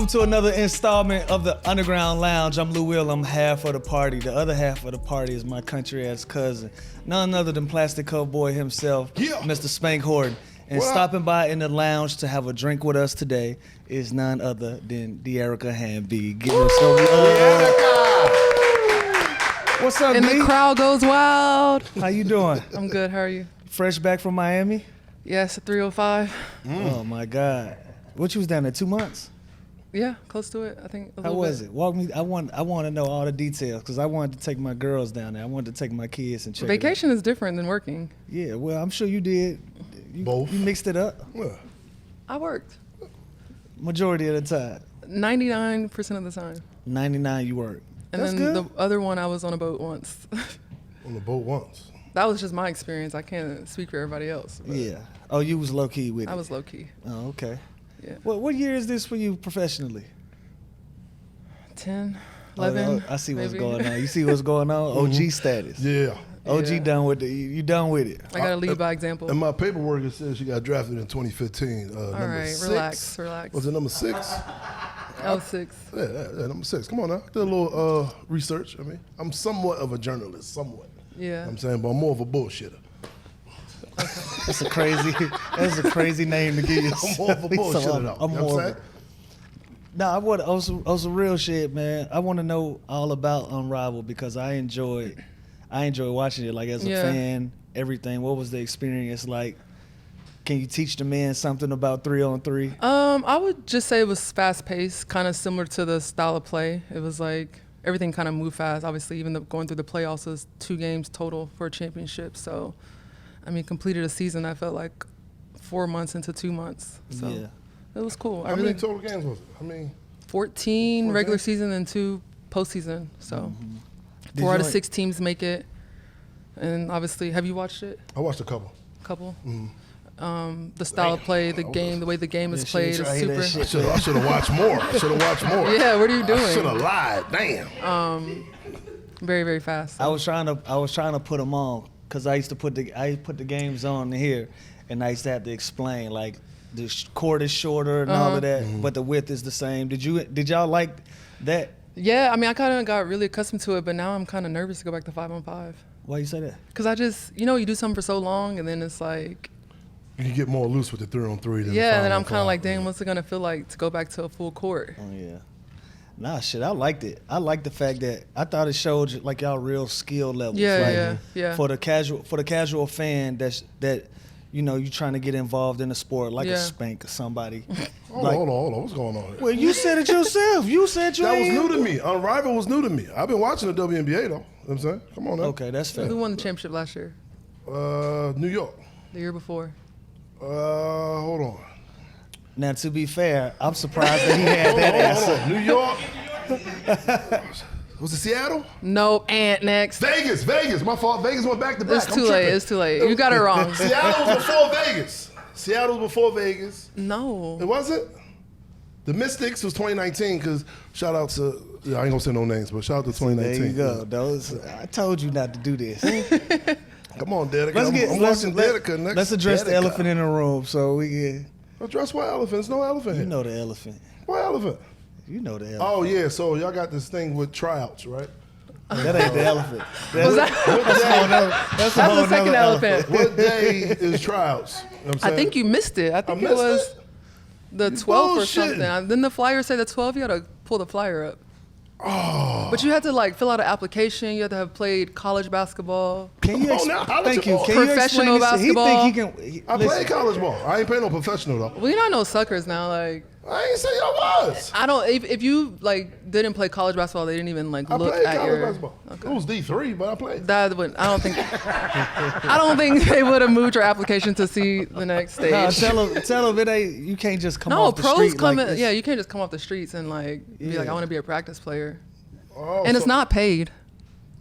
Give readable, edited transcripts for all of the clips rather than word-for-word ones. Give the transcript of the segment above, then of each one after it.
Welcome to another installment of the Underground Lounge. I'm Lou Will. I'm half of the party. The other half of the party is my country-ass cousin, none other than Plastic Cup Boy himself, Mr. Spank Horton. And stopping by in the lounge to have a drink with us today is none other than Dearica Hamby. Give us some love. What's up, And the crowd goes wild. How you doing? I'm good. How are you? Fresh back from Miami? Yes, 305. Oh my God. What, you was down there 2 months? Yeah, close to it. I think. How was it? Walk me. I want to know all the details because I wanted to take my girls down there. I wanted to take my kids and check. Vacation is different than working. Yeah, well, I'm sure you did. Both. You mixed it up. Yeah. I worked. Majority of the time. 99% of the time. 99 you worked. And That's then good. the other one, I was on a boat once. On the boat once. That was just my experience. I can't speak for everybody else. Yeah. Oh, you was low key with it. I was low key. Oh, okay. Yeah. What year is this for you professionally? 10, 11. I see what's maybe. going on. You see what's going on? OG status. Yeah. OG Yeah. done with it. You done with it. I gotta lead by example. In my paperwork, it says she got drafted in 2015. All number right, 6. relax. Was it number 6? Oh, 6. Yeah, number 6. Come on now. Did a little research. I mean, I'm somewhat of a journalist, somewhat. Yeah. I'm saying, but I'm more of a bullshitter. That's a crazy name to give yourself. I'm more of a bullshitter, though. I'm You know what more I'm of saying? on some real shit, man. I want to know all about Unrivaled because I enjoy watching it. Like as a fan, everything. What was the experience like? Can you teach the men something about 3-on-3? I would just say it was fast paced, kind of similar to the style of play. It was like everything kind of moved fast. Obviously, even going through the playoffs was 2 games total for a championship. So, I mean, completed a season. I felt like 4 months into 2 months. So Yeah. it was cool. How many total games was it? I mean, 14 regular season and 2 postseason. So 4 out of 6 teams make it. And obviously, have you watched it? I watched a couple. Couple. The style of play, the game, the way the game is played is super. I should have watched more. Yeah, what are you doing? I should have lied. Damn. Very, very fast. I was trying to put them on because I put the games on here, and I used to have to explain like the court is shorter and all of that, but the width is the same. Did y'all like that? Yeah, I mean, I kind of got really accustomed to it, but now I'm kind of nervous to go back to 5-on-5. Why you say that? Because I just, you do something for so long, and then it's like, You can get more loose with the 3-on-3 than yeah, and then 5-on-5. I'm kind of like, dang, what's it going to feel like to go back to a full court? Oh yeah. Nah, shit, I liked it. I liked the fact that I thought it showed like y'all real skill levels. Yeah, like, yeah. For the casual fan that you trying to get involved in the sport like a Spank or somebody. Hold on. What's going on here? Well, you said it yourself. You said you That was new to me. Unrivaled was new to me. I've been watching the WNBA, though. You know what I'm saying? Come on now. Okay, that's fair. Who won the championship last year? New York. The year before? Hold on. Now, to be fair, I'm surprised that he had that answer. Hold on. New York. Was it Seattle? Nope, next. Vegas. My fault. Vegas went back to back. It's too late. You got it wrong. Seattle was before Vegas. No. It wasn't? The Mystics was 2019 because shout out to, I ain't gonna say no names, but shout out to 2019. There you go. I told you not to do this. Come on, Dearica. I'm watching Dearica next. Let's address the elephant in the room so we can. Address what elephant? There's no elephant here. You know the elephant. What elephant? You know the elephant. Oh, yeah, so y'all got this thing with tryouts, right? That ain't the elephant. That's the second elephant. What day is tryouts? You know what I'm I saying? think you missed it. I think it missed was it? the 12th or bullshitting. something. Didn't the flyer say the 12th? You had to pull the flyer up. Oh. But you had to fill out an application. You had to have played college basketball. Can you thank you. Can Professional you explain this? basketball. He think he can. I played college ball. I ain't playing no professional, though. Well, you're not no suckers now. I ain't say I was. I don't. If you didn't play college basketball, they didn't even I look played at college your. basketball. Okay. It was D3, but I played. That would. I don't think. I don't think they would have moved your application to see the next stage. Nah, tell him it ain't. You can't just come No, off the pros street come like in. this. Yeah, you can't just come off the streets and be like, I want to be a practice player, Oh, and it's not paid.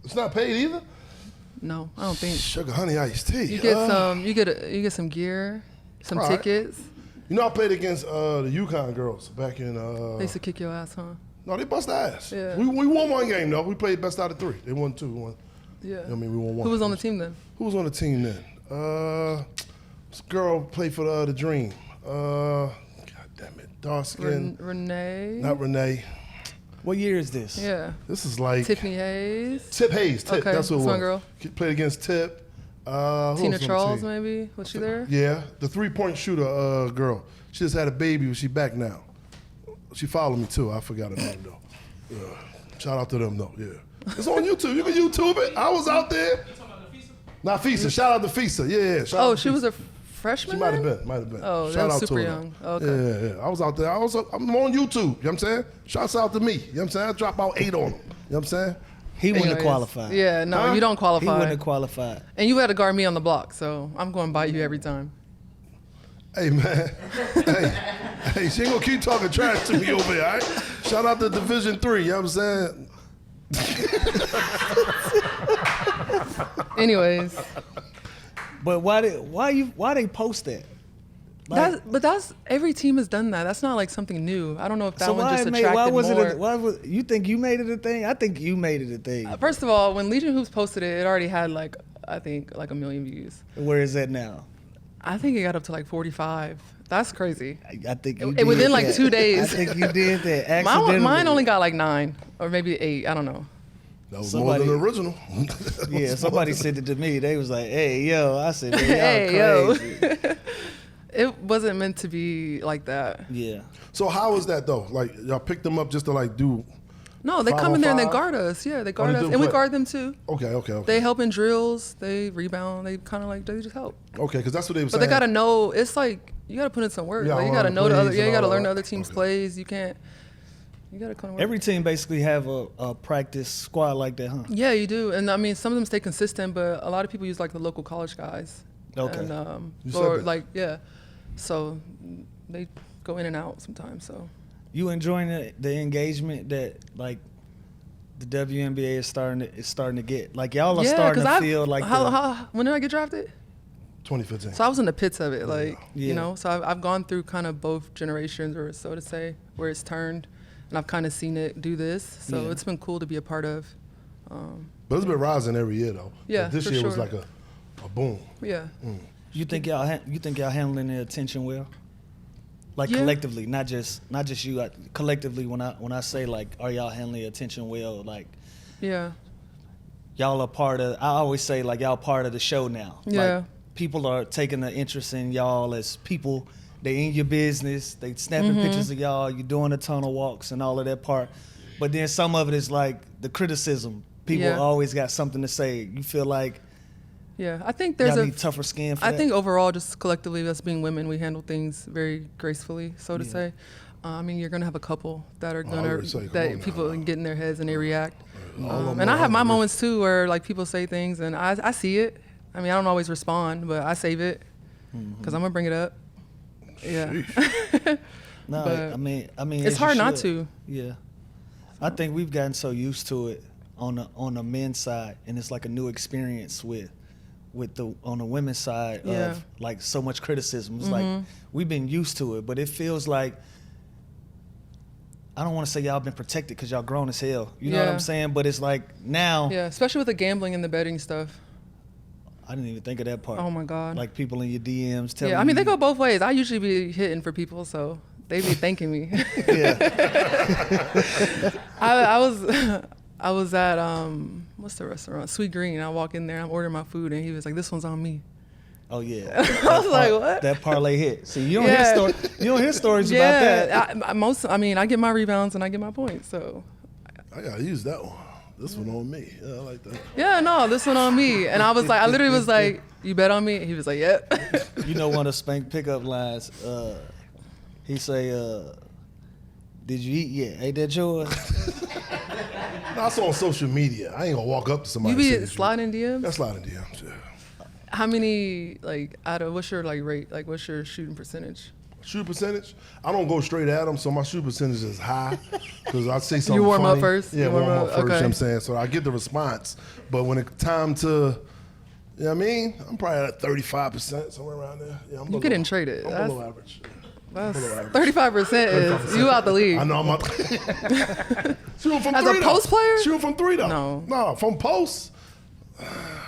It's not paid either? No, I don't think. Sugar honey iced tea. You get some. You get some gear, some All right. tickets. You know, I played against the UConn girls back in. They used to kick your ass, huh? No, they bust ass. Yeah. We won one game though. We played best out of 3. They won 2. We won. Yeah. I mean, we won 1. Who was on the team then? Who was on the team then? This girl played for the Dream. God damn it. Dark skin. Renee. Not Renee. What year is this? Yeah. This is like Tiffany Hayes. Tip Hayes. Tip, Okay, that's what it was. one girl. Played against Tip. Who else Tina on the Charles, team? maybe? Was she there? Yeah, the 3-point shooter girl. She just had a baby, but she back now. She followed me too. I forgot her name though. Shout out to them though. Yeah, it's on YouTube. You can YouTube it. I was out there. Not Fisa. Shout out to Fisa. Yeah. Shout out to She Fisa. was a freshman. She might have then? been. Might have been. Oh, Shout that was out super to her. young. Okay. Yeah. I was out there. I'm on YouTube. You know what I'm saying? Shouts out to me. You know what I'm saying? I dropped about 8 on them. You know what I'm saying? He wouldn't have Anyways, qualified. Yeah, no, Huh? you don't He qualify. wouldn't have qualified. And you had to guard me on the block, so I'm going by you every time. Hey man, hey, she ain't gonna keep talking trash to me over here, all right? Shout out to Division 3, you know what I'm saying? Anyways, But why they post that? Like, that's every team has done that. That's not like something new. I don't know if that so one why just it made, attracted why was more. it? Why was you think you made it a thing? I think you made it a thing. First of all, when Legion Hoops posted it, it already had like I think like 1 million views. Where is that now? I think it got up to like 45. That's crazy. I think you Within did like that. 2 days. I think you did that accidentally. Mine only got like 9 or maybe 8. I don't know. That was more than the original. Yeah, somebody sent it to me. They was like, "Hey, yo," I said, "Man, y'all Hey, crazy." yo. It wasn't meant to be like that. Yeah. So how is that though? Like y'all picked them up just to like do? No, they 5 come on in there and they 5? guard us. Yeah, they guard they us. do And we play. guard them too. Okay. They help in drills. They rebound. They kind of like, they just help. Okay, because that's what they were But saying. they got to know, it's like, you got to put in some work. Yeah, Like, you learn got to the know the other, plays yeah, you and got to all learn that. the other team's Okay. plays. You can't, you got to come to work. Every team basically have a practice squad like that, huh? Yeah, you do. And I mean, some of them stay consistent, but a lot of people use like the local college guys. Okay. And, You said or that. like, yeah. So they go in and out sometimes, so. You enjoying the engagement that like the WNBA is starting to get? Like y'all are starting to feel like when did I get drafted? 2015. So I was in the pits of it, like, Yeah. you know, so I've gone through kind of both generations, or so to say, where it's turned, and I've kind of seen it do this. So Yeah. it's been cool to be a part of. But it's been rising every year though. Yeah, But this for year was sure. like a boom. Yeah. You think y'all handling the attention well? Like Yeah. collectively, not just you. Collectively, when I say like, are y'all handling the attention well? Like Yeah. y'all are part of. I always say like y'all part of the show now. Yeah. Like, people are taking an interest in y'all as people. They in your business. They snapping Mm-hmm. pictures of y'all. You doing the tunnel walks and all of that part. But then some of it is like the criticism. People Yeah. always got something to say. You feel like Yeah. I think there's y'all a. need tougher skin for I that? think overall, just collectively, us being women, we handle things very gracefully, so to say. I mean, you're gonna have a couple that are I gonna would say, come on that now. people get in their heads and they react. All of And I have my them. moments too where like people say things and I see it. I mean, I don't always respond, but I save it because I'm gonna bring it up. Yeah. No, but I mean, it's as you hard not should. to. Yeah, I think we've gotten so used to it on the men's side, and it's like a new experience on the women's side Yeah. of like so much criticism. It's like we've been used to it, but it feels like I don't want to say y'all been protected because y'all grown as hell. You know what Yeah. I'm saying? But it's like now Yeah, especially with the gambling and the betting stuff. I didn't even think of that part. Oh my God. Like people in your DMs telling Yeah, I mean, they you- go both ways. I usually be hitting for people, so they be thanking me. Yeah. I was at what's the restaurant? Sweet Green. I walk in there, I'm ordering my food, and he was like, "This one's on me." Oh yeah. I was like, "What?" That parlay hit. See, you don't Yeah. hear stories about that. I mean, I get my rebounds and I get my points. So I gotta use that one. This one on me. Yeah, I like that. yeah, no, this one on me. And I was like, I literally was like, "You bet on me?" And he was like, "Yep." You know one of Spank pickup lines. He say, "Did you eat yet? Ain't that yours?" No, I saw on social media. I ain't gonna walk up to somebody. You and say be that you- sliding DMs? That's sliding DMs. Yeah. How many like out of what's your like rate? Like what's your shooting percentage? Shoot percentage. I don't go straight at them, so my shoot percentage is high because I say something. You warm up funny. first? Yeah, You warm warm up up? first. You know Okay. what I'm saying, so I get the response. But when it's time to, you know what I mean, I'm probably at 35%, somewhere around there. Yeah, I'm You couldn't trade it. I'm That's- below average. That's Below average. 35% is you out the league. I know I'm out. Shooting from As a three, though. post player? Shooting from three, though. No. From post,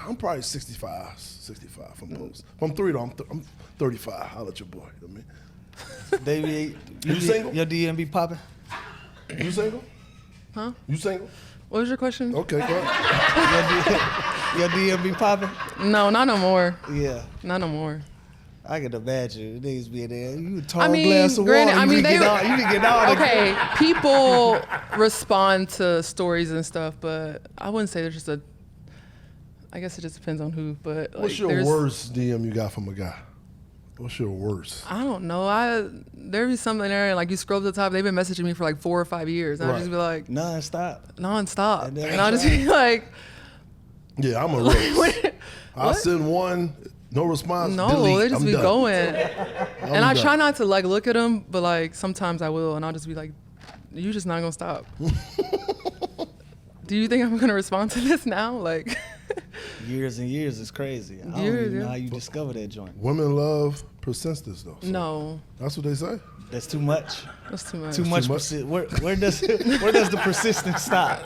I'm probably 65 from post. From three, though, I'm 35. I'll let your boy. You know what I mean? Baby, You single? Your DM be popping? You single? Huh? You single? What was your question? Okay, go ahead. Your DM be popping? No, not no more. Yeah. Not no more. I can imagine niggas being there. You a tall I mean, glass of granted, water. I mean, you can get all Okay, people respond to stories and stuff, but I wouldn't say there's just a. I guess it just depends on who. But like, What's your worst DM you got from a guy? What's your worst? I don't know. There be something there, like you scroll to the top. They've been messaging me for like 4 or 5 years. And I'll just be like nonstop. And I'll just be like, yeah, I'm a roast. I send one, no response. no, delete. they just I'm be done. going. And I try not to like look at them, but like sometimes I will, and I'll just be like, you just not gonna stop. Do you think I'm gonna respond to this now? Like. Years and years is crazy. I don't even know how you discover that joint. Women love persistence, though. So No. that's what they say. That's too much. That's too much. Too much. Where does the persistence stop?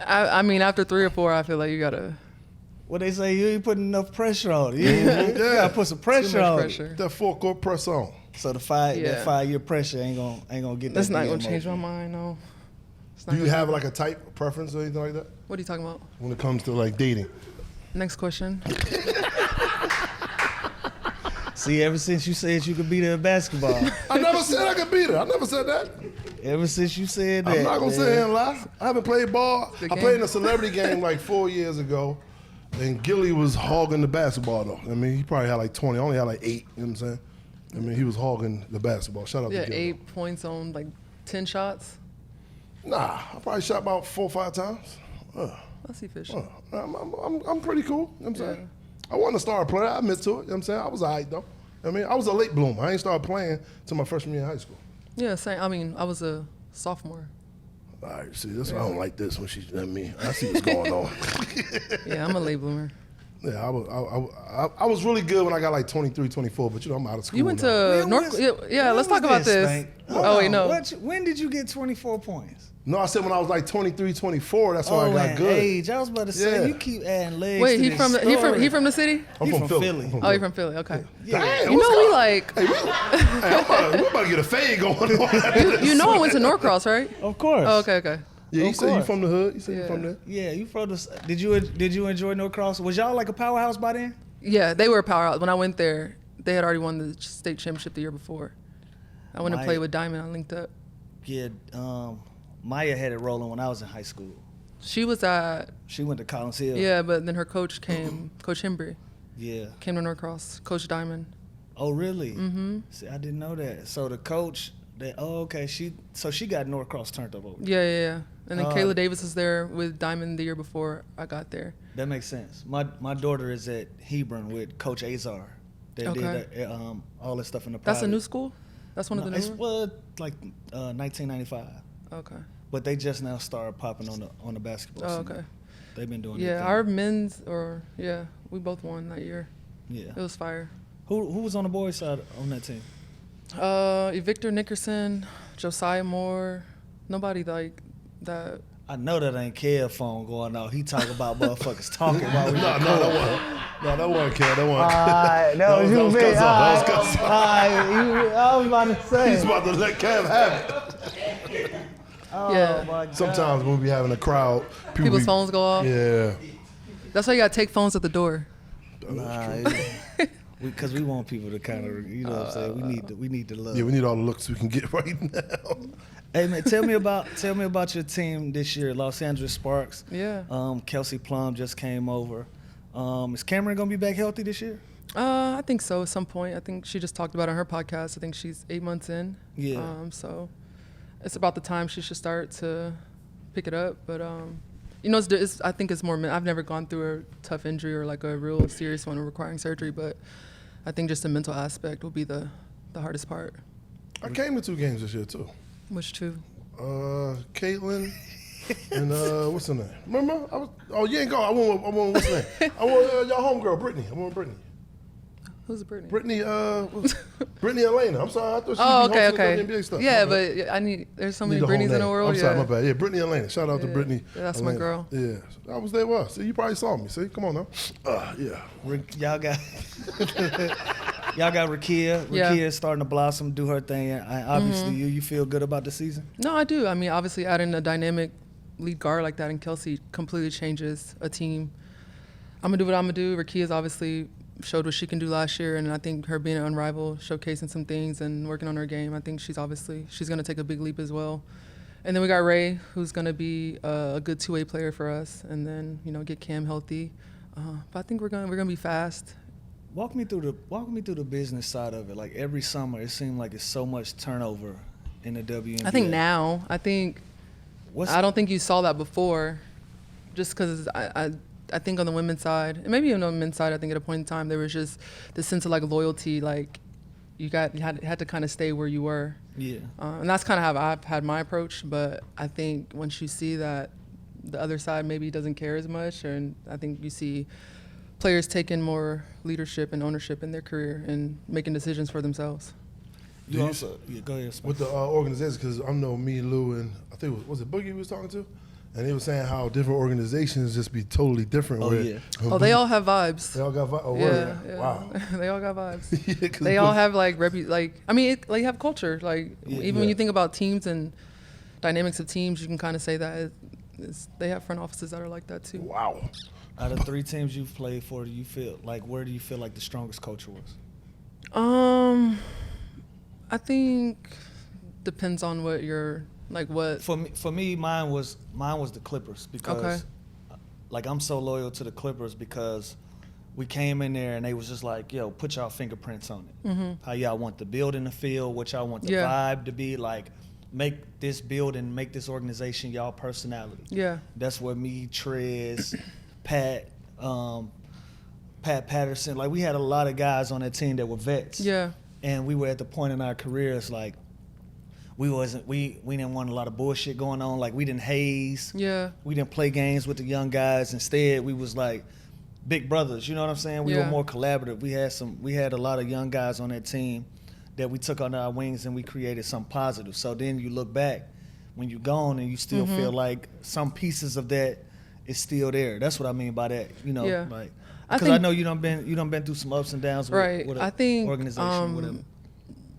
I mean, after 3 or 4, I feel like you gotta. What they say, you ain't putting enough pressure on it. You gotta put some pressure Too much on pressure. it. That 4-court press on. So that 5-year pressure ain't gonna get. That's that not DM gonna change my over. mind. No. Do you have like a type preference or anything like that What are you talking about? when it comes to like dating? Next question. See, ever since you said you could beat her at basketball, I never said I could beat her. I never said that. ever since you said that, I'm not gonna sit here and lie. I haven't played ball. I played in a celebrity game like 4 years ago, and Gilly was hogging the basketball though. I mean, he probably had like 20. I only had like 8. You know what I'm saying? I mean, he was hogging the basketball. Shout out Yeah, to Gilly. 8 points on like 10 shots. Nah, I probably shot about 4 or 5 times. That's efficient. I'm pretty cool. You know what I'm saying? I wasn't a star player. I admit to it. You know what I'm saying? I was all right, though. I mean, I was a late bloomer. I ain't started playing till my freshman year in high school. Yeah, same. I mean, I was a sophomore. All right, see, that's why I don't like this when she, I mean, I see what's going on. Yeah, I'm a late bloomer. Yeah, I was really good when I got like 23, 24, but you know, I'm out of school You went now. to North. Yeah, let's talk about this. Spank? Oh, wait, no. When did you get 24 points? No, I said when I was like 23, 24, that's when I got and good. age. I was about to say, Yeah. you keep adding legs Wait, to he this from the city? I'm He from from Philly. Philly. Oh, you're from Philly. Okay. Damn, You what's know we up? like. Hey, we're about to get a fade going on. You know I went to Norcross, right? Of course. Oh, okay. Yeah, you Of said you course. from the hood. You said you Yeah. from there. Yeah, you from the. Did you enjoy Norcross? Was y'all like a powerhouse by then? Yeah, they were a powerhouse. When I went there, they had already won the state championship the year before. I went and played with Diamond. I linked up. Yeah, Maya had it rolling when I was in high school. She was at. She went to Collins Hill. Yeah, but then her coach came, Coach Hembry, Yeah. came to Norcross, Coach Diamond. Oh, really? Mm-hmm. See, I didn't know that. So the coach, okay, she got Norcross turned up over. Yeah. And then Kayla Davis was there with Diamond the year before I got there. That makes sense. My daughter is at Hebron with Coach Azar. They Okay. did all this stuff in the That's a private. new school? That's one of the It's new ones? well, like 1995. Okay. But they just now started popping on the basketball scene. Oh, okay. They've been doing Yeah, their our thing. men's, we both won that year. Yeah. It was fire. Who was on the boys' side on that team? Victor Nickerson, Josiah Moore, nobody like that. I know that ain't Kev phone going off. He talking about motherfuckers talking about. No, that wasn't Kel. That wasn't. That That was Cuzzo. That was Cuzzo. I was about to say. He's about to let Kev have it. Yeah. My God. Sometimes when we be having a crowd, People's phones go off. Yeah. That's why you gotta take phones at the door. Because we want people to kind of, you know what I'm saying. We need to love. Yeah, we need all the looks we can get right now. Hey man, tell me about your team this year, Los Angeles Sparks. Yeah. Kelsey Plum just came over. Is Cameron gonna be back healthy this year? I think so at some point. I think she just talked about it on her podcast. I think she's 8 months in. Yeah. So it's about the time she should start to pick it up. But, you know, I think it's more, I've never gone through a tough injury or like a real serious one requiring surgery, but I think just the mental aspect will be the hardest part. I came to 2 games this year too. Which two? Caitlin and what's her name? Remember? You ain't go. I went what's her name? I went y'all homegirl, Brittany. I went Brittany. Who's Brittany? Brittany Elena. I'm sorry. I thought she was okay. hosting the WNBA stuff. Yeah, My bad. but there's so many Need the whole Brittany's in the name. world. I'm sorry, my bad. Yeah, Brittany Elena. Shout out to Yeah. Brittany. Yeah, that's my Elena. girl. Yeah, I was there. See, you probably saw me. See, come on now. Yeah. Y'all got Y'all got Rakia. Yeah. Rakia is starting to blossom, do her thing. Obviously, you feel good about the season? No, I do. I mean, obviously, adding a dynamic lead guard like that in Kelsey completely changes a team. I'm going to do what I'm going to do. Rakia's obviously showed what she can do last year, and I think her being an Unrivaled, showcasing some things and working on her game, I think she's going to take a big leap as well. And then we got Ray, who's going to be a good two-way player for us, and then, get Cam healthy. But I think we're going to be fast. Walk me through the business side of it. Like every summer, it seemed like it's so much turnover in the WNBA. I think now, I don't think you saw that before, just because I think on the women's side, and maybe even on the men's side, I think at a point in time there was just this sense of like loyalty, like you had to kind of stay where you were. Yeah. And that's kind of how I've had my approach. But I think once you see that the other side maybe doesn't care as much, and I think you see players taking more leadership and ownership in their career and making decisions for themselves. You also, go ahead. With the organizations, because I know me, Lou, and I think was it Boogie we was talking to? And he was saying how different organizations just be totally different. They all have vibes. They all got vibes. Oh, yeah. Wow. They all got vibes. They all have they have culture. Like when you think about teams and dynamics of teams, you can kind of say that they have front offices that are like that too. Wow. Out of 3 teams you've played for, where do you feel like the strongest culture was? I think depends on what you're. Like what? For me, mine was the Clippers because, like, I'm so loyal to the Clippers because we came in there and they was just like, yo, put y'all fingerprints on it. Mm-hmm. How y'all want the building to feel, what y'all want the vibe to be like. Make this building, make this organization y'all personality. Yeah. That's what me, Trez, Pat Patterson, like we had a lot of guys on that team that were vets. Yeah. And we were at the point in our careers like. We didn't want a lot of bullshit going on. Like we didn't haze. Yeah. We didn't play games with the young guys. Instead, we was like big brothers. You know what I'm saying? We were more collaborative. We had a lot of young guys on that team that we took under our wings and we created something positive. So then you look back when you're gone and you still feel like some pieces of that is still there. That's what I mean by that. Like because I know you done been through some ups and downs with an organization, whatever.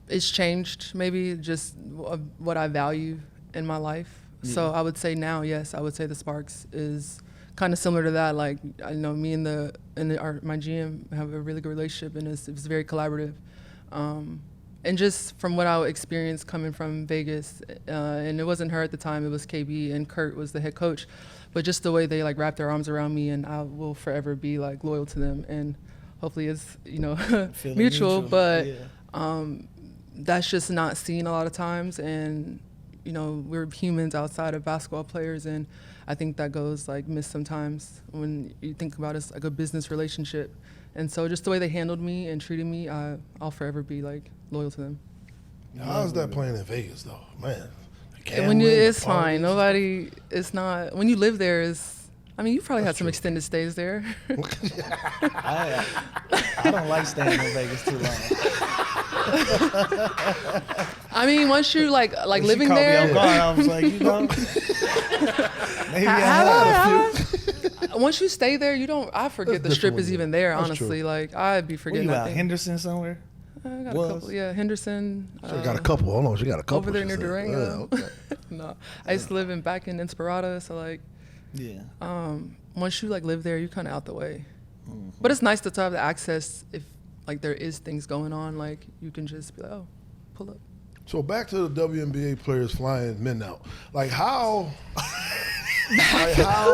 It's changed maybe just what I value in my life. Yeah. So I would say now, yes, I would say the Sparks is kind of similar to that. Like I know me and my GM have a really good relationship and it's very collaborative. And just from what I experienced coming from Vegas, and it wasn't her at the time, it was KB and Kurt was the head coach. But just the way they like wrapped their arms around me and I will forever be like loyal to them and hopefully it's, mutual. But that's just not seen a lot of times, and we're humans outside of basketball players, and I think that goes like missed sometimes when you think about it as like a business relationship. And so just the way they handled me and treated me, I'll forever be like loyal to them. How's that playing in Vegas though, man? It's fine. Nobody. It's not. When you live there, you probably had some extended stays there. I don't like staying in Vegas too long. Once you like living there. Me on guard, I was like, maybe once you stay there, I forget the strip is even there. That's honestly, true. Like I'd be forgetting. Where you out, Henderson somewhere? I got a couple. Yeah, Henderson. She got a couple. Hold on, she got a couple. Over there near Durango. Yeah, okay. No, I used to live back in Inspirada, so like. Yeah. Once you like live there, you're kind of out the way. Mm-hmm. But it's nice to have the access if like there is things going on, like you can just be like, oh, pull up. So back to the WNBA players flying men out. Like how?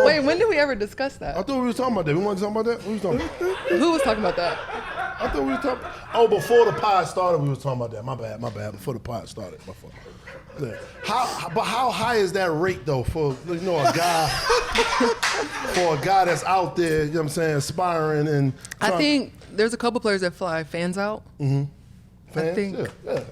Wait, when did we ever discuss that? I thought we were talking about that. We weren't talking about that? Who was talking about that? I thought we were talking. Oh, before the pod started, we were talking about that. My bad. Before the pod started. My fault. Yeah. How high is that rate though for a guy for a guy that's out there, you know what I'm saying, aspiring and I think there's a couple players that fly fans out. Mm-hmm. Fans?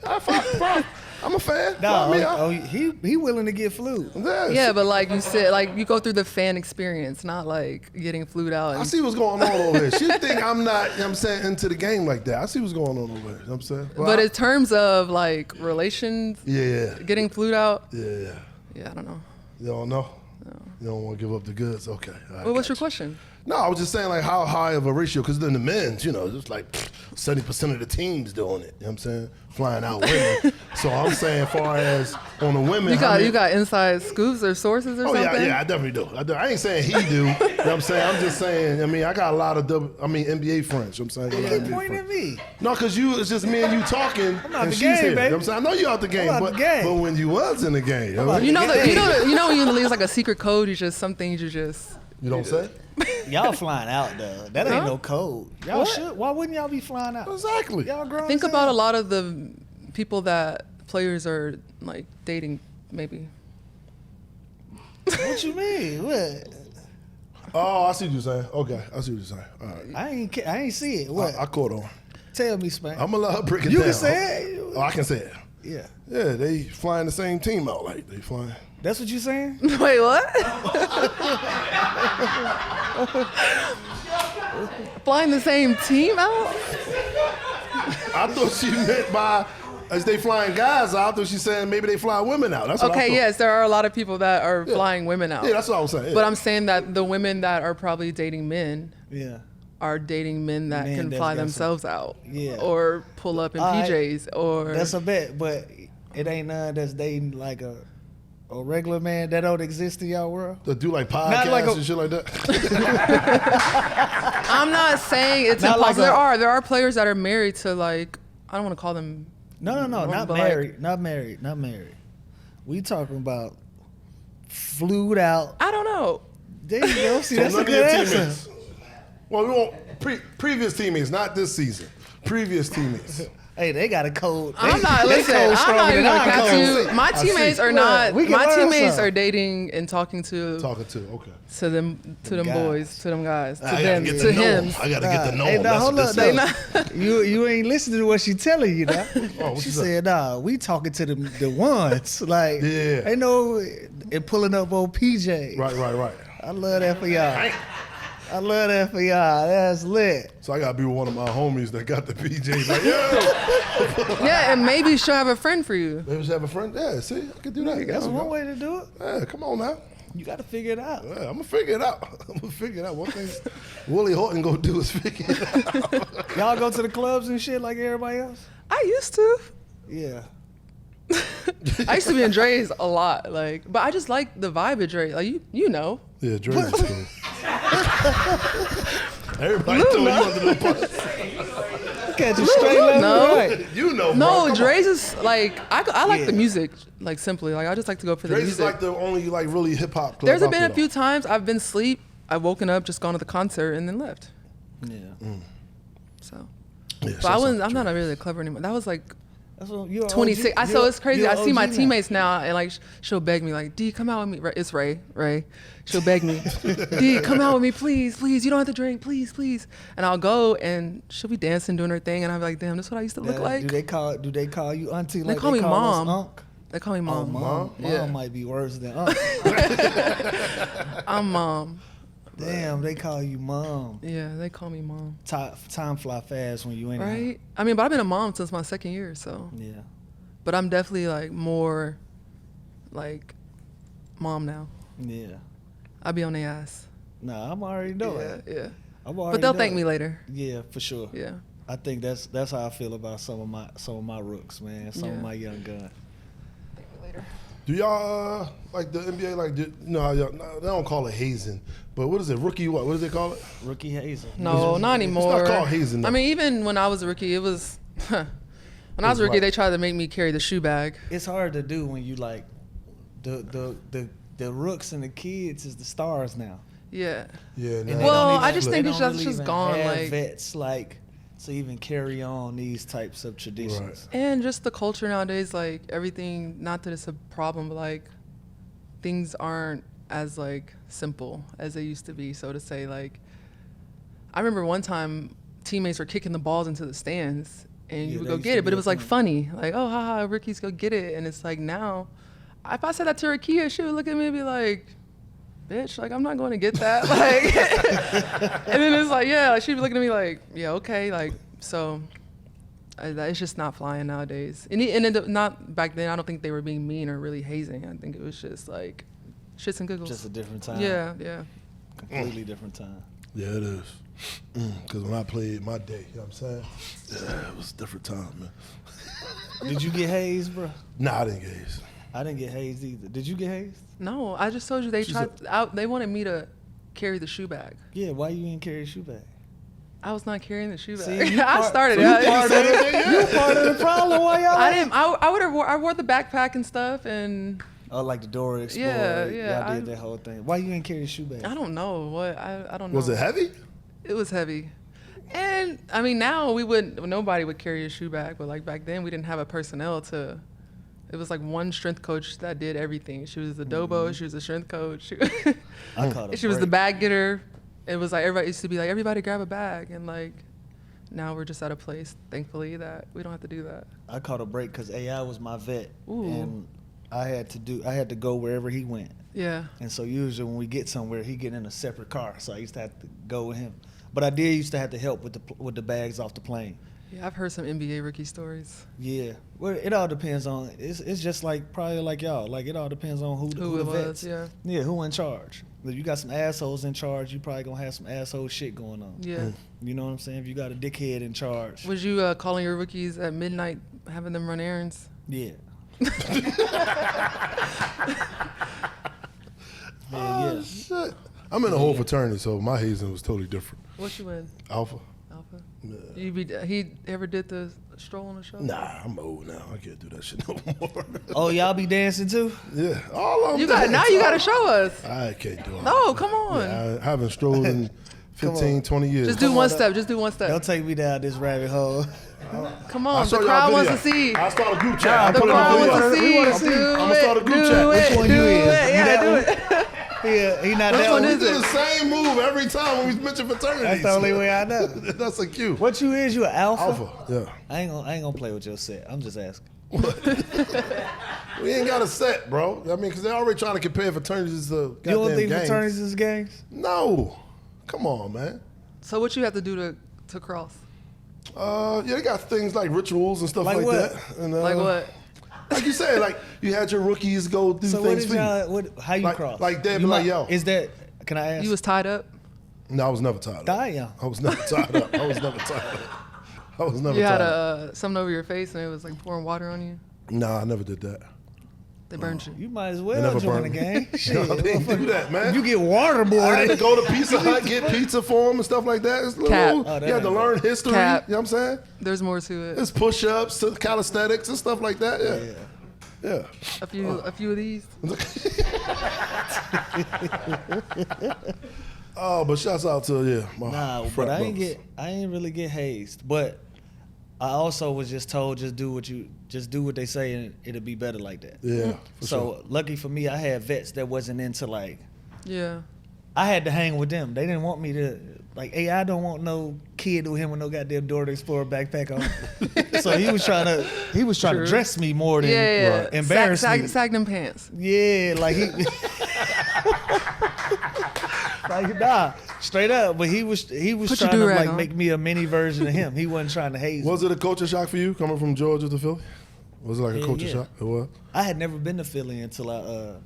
I think I'm a fan. No, he willing to get flued. Yeah, but like you said, like you go through the fan experience, not like getting flued out. I see what's going on over here. She think I'm not, you know what I'm saying, into the game like that. I see what's going on over here, you know what I'm saying? But in terms of like relations, getting flued out, yeah, I don't know. You don't know? No. You don't want to give up the goods? Okay. Well, what's your question? No, I was just saying like how high of a ratio, because then the men's, just like 70% of the teams doing it. You know what I'm saying? Flying out women. So I'm saying, as far as on the women, you got inside scoops or sources or something? Yeah, I definitely do. I ain't saying he do. You know what I'm saying? I'm just saying. I mean, I got a lot of NBA friends. You know what I'm saying? You point at me. No, because it's just me and you talking. I'm out and the she's game, here. baby. You know what I'm saying? I know you out the game, but when you was in the game, you know You know when you leave like a secret code. Some things you just. You don't say? Y'all flying out though. That ain't no code. Y'all should. Why wouldn't y'all be flying out? Exactly. Y'all grown. Think about a lot of the people that players are like dating, maybe. What you mean? What? Oh, I see what you're saying. Okay, I see what you're saying. All right. I ain't see it. What? I caught on. Tell me, Spank. I'm gonna let her break it down. You can say it. Oh, I can say it. Yeah. Yeah, they flying the same team out. Like they flying. That's what you saying? Wait, what? Flying the same team out? I thought she meant by as they flying guys out. I thought she saying maybe they fly women out. That's what I Okay, thought. yes, there are a lot of people that are flying women out. Yeah, that's what I was saying. Yeah. But I'm saying that the women that are probably dating men Yeah. are dating men that can that's fly got themselves out. Yeah. Or pull up in All right. PJs. Or That's a bet, but it ain't none that's dating like a regular man that don't exist in y'all world. That do like podcasts like and shit like that. I'm not saying it's Not impossible. like There are players that are married to like, I don't want to call them. No, not but married, not married. We talking about flued out. I don't know. There you go. See, So that's a none of good your answer. teammates. Well, we want previous teammates, not this season. Previous teammates. Hey, they got a code. I'm not. They Listen, code I'm not stronger even than gonna our catch code. you. My teammates are Look, not. we can My learn teammates some. are dating and talking to Okay. them guys. boys, to them guys, to I gotta them, get to to know him. him. I gotta get to know Hey, him. now, That's hold what up, this is. you ain't listening to what she telling you now. what She she said? said, "Nah, we talking to the ones like, Yeah. ain't no and pulling up on PJ. Right. I love that for y'all. I love that for y'all. That's lit. So I gotta be with one of my homies that got the PJs. Like, yo, Yeah, and maybe she'll have a friend for you. maybe just have a friend. Yeah, see, I could do that. That's There we one go. way to do it. Yeah, come on now. You got to figure it out. Yeah, I'm gonna figure it out. One thing Willie Horton gonna do is figure it out. Y'all go to the clubs and shit like everybody else? I used to. Yeah. I used to be in Dre's a lot, like, but I just like the vibe of Dre. Like you know. Yeah, Dre's is cool. Everybody told you under the bus. Catch you straight left No. and right. You know, bro. No, Come on. Dre's is like I like Yeah. the music, like simply. Like I just like to go for the Dre's is music. like the only like really hip hop club. There's out been there, a few times I've been asleep, I've woken up, just gone to the concert, and then left. Yeah. So, though. Yeah, but shout out I'm to not Dre. really clever anymore. That was like That's what you're 26. OG. So it's crazy. You're I see my OG now. teammates now, and like she'll beg me, like, D, come out with me. It's Ray. She'll beg me, D, come out with me, please. You don't have to drink, please. And I'll go, and she'll be dancing, doing her thing, and I'll be like, damn, this is what I used to look like. Do they call you auntie? They Like call me us mom. Unc? They call me Oh, mom. mom. Yeah. Mom might be worse than Unc. I'm mom. Damn, they call you mom. Yeah, they call me mom. Time fly fast when you in Right? I mean, but I've been a mom since my second year, so. Yeah. But I'm definitely like more like mom now. Yeah. I'll be on their ass. Nah, I'm already know Yeah, it. yeah. I'm already But they'll know thank it. me later. Yeah, for sure. Yeah. I think that's how I feel about some of my rooks, man. Some of Yeah. my young guns. Thank me later. Do y'all like the NBA? Like, you know, how y'all, they don't call it hazing, but what is it? Rookie? What do they call it? Rookie hazing. No, not anymore. It's not called hazing, though. I mean, even when I was a rookie, it was. When I was a rookie, right. they tried to make me carry the shoe bag. It's hard to do when you like the rooks and the kids is the stars now. Yeah. Yeah. And nah. they Well, don't I even- just they think don't it's just- really just even gone, have like- vets like to even carry on these types of traditions. And just the culture nowadays, like everything, not that it's a problem, but like things aren't as like simple as they used to be, so to say. Like, I remember one time teammates were kicking the balls into the stands and Yeah, you would that go used get to it, but be it a was like thing. funny. Like, oh, haha, rookies go get it. And it's like now, if I said that to Rakia, she would look at me and be like, bitch, like I'm not going to get that. Like, and then it's like, yeah, like, she'd be looking at me like, yeah, okay. Like, so it's just not flying nowadays. And not back then, I don't think they were being mean or really hazing. I think it was just like shits and giggles. Just a different time. Yeah. Completely different time. Yeah, it is. Because when I played my day, you know what I'm saying? Yeah, it was a different time, man. Did you get hazed, bro? Nah, I didn't get hazed. I didn't get hazed either. Did you get hazed? No, I just told you they they wanted me to carry the shoe bag. Yeah, why you didn't carry a shoe bag? I was not carrying the shoe See, bag. you I part- started so it. You part of the problem. Why y'all? I didn't. I wore the backpack and stuff, and Oh, like the Dora Explorer. Yeah, Y'all did that whole thing. Why you didn't carry a shoe bag? I don't know what I don't know. Was it heavy? It was heavy, and I mean now nobody would carry a shoe bag, but like back then we didn't have a personnel to. It was like one strength coach that did everything. She was the dobo. She was the strength coach. I caught a She was the break. bag getter. It was like everybody used to be like, everybody grab a bag, and like now we're just at a place, thankfully, that we don't have to do that. I caught a break because AI was my vet, Ooh. and I had to go wherever he went. Yeah. And so usually when we get somewhere, he get in a separate car, so I used to have to go with him. But I did used to have to help with the bags off the plane. Yeah, I've heard some NBA rookie stories. Yeah, well, it all depends on. It's just like probably like y'all. Like it all depends on who Who the it was, vets. yeah. who in charge. If you got some assholes in charge, you probably gonna have some asshole shit going on. Yeah. You know what I'm saying? If you got a dickhead in charge. Was you calling your rookies at midnight, having them run errands? Yeah. Oh, shit. I'm in a whole fraternity, so my hazing was totally different. What you in? Alpha? Alpha? Yeah. He ever did the stroll on the show? Nah, I'm old now. I can't do that shit no more. Oh, y'all be dancing too? Yeah, all of them. You got now. You got to show us. I can't do it. No, come on. Yeah, I haven't strolled in 15, 20 years. Just do one step. Just do one step. Don't take me down this rabbit hole. Come I'll on. show The y'all crowd wants video. to see. I'll start a group chat. The I'll put it crowd on wants to video. see. I'm gonna start a group Do chat. it. Which one you Do is? it. Yeah, that do one? it. Yeah, he not Which that one We is do it? the same move every time when we mention fraternities. That's the only way I know. That's a cue. What you is? You an alpha? Alpha, yeah. I ain't gonna play with your set. I'm just asking. We ain't got a set, bro. I mean, because they're already trying to compare fraternities to You goddamn don't think gangs. fraternities is gangs? No. Come on, man. So what you have to do to cross? Yeah, they got things like rituals and stuff Like like, what? that. And, Like what? Like you said, like you had your rookies go do So what things is for you. y'all? How you Like- cross? like they be You like, might- yo. Is that? Can I ask? You was tied up. No, I was never tied up. Damn. I was never tied up. I was never tied up. I was never You tied had up. something over your face and it was like pouring water on you. Nah, I never did that. They burned you. You might as They well never join the burned me. gang. No, Shit, I didn't do that, man. you get I had to waterboarded. go to Pizza Hut, get pizza for them and stuff like that. It's a little, Cap. you Oh, that had to ain't learn history. Cap. You know what I'm saying? There's more to it. It's push-ups, calisthenics, and stuff like that. Yeah. A few of these. Oh, but shouts out to my Nah, but frat I ain't brothers. really get hazed. But I also was just told just do what they say and it'll be better like that. Yeah. For So sure. lucky for me, I had vets that wasn't into like. Yeah. I had to hang with them. They didn't want me to like. Hey, I don't want no kid with him with no goddamn Dora the Explorer backpack on. So he was trying to True. dress me more than Yeah. embarrass me. Sag them pants. Yeah, like he. Like nah, straight up. But he was Put trying your to do-rag like on. make me a mini version of him. He wasn't trying to haze me. Was it a culture shock for you coming from Georgia to Philly? Was it like a Yeah, culture yeah. shock? It was. I had never been to Philly until I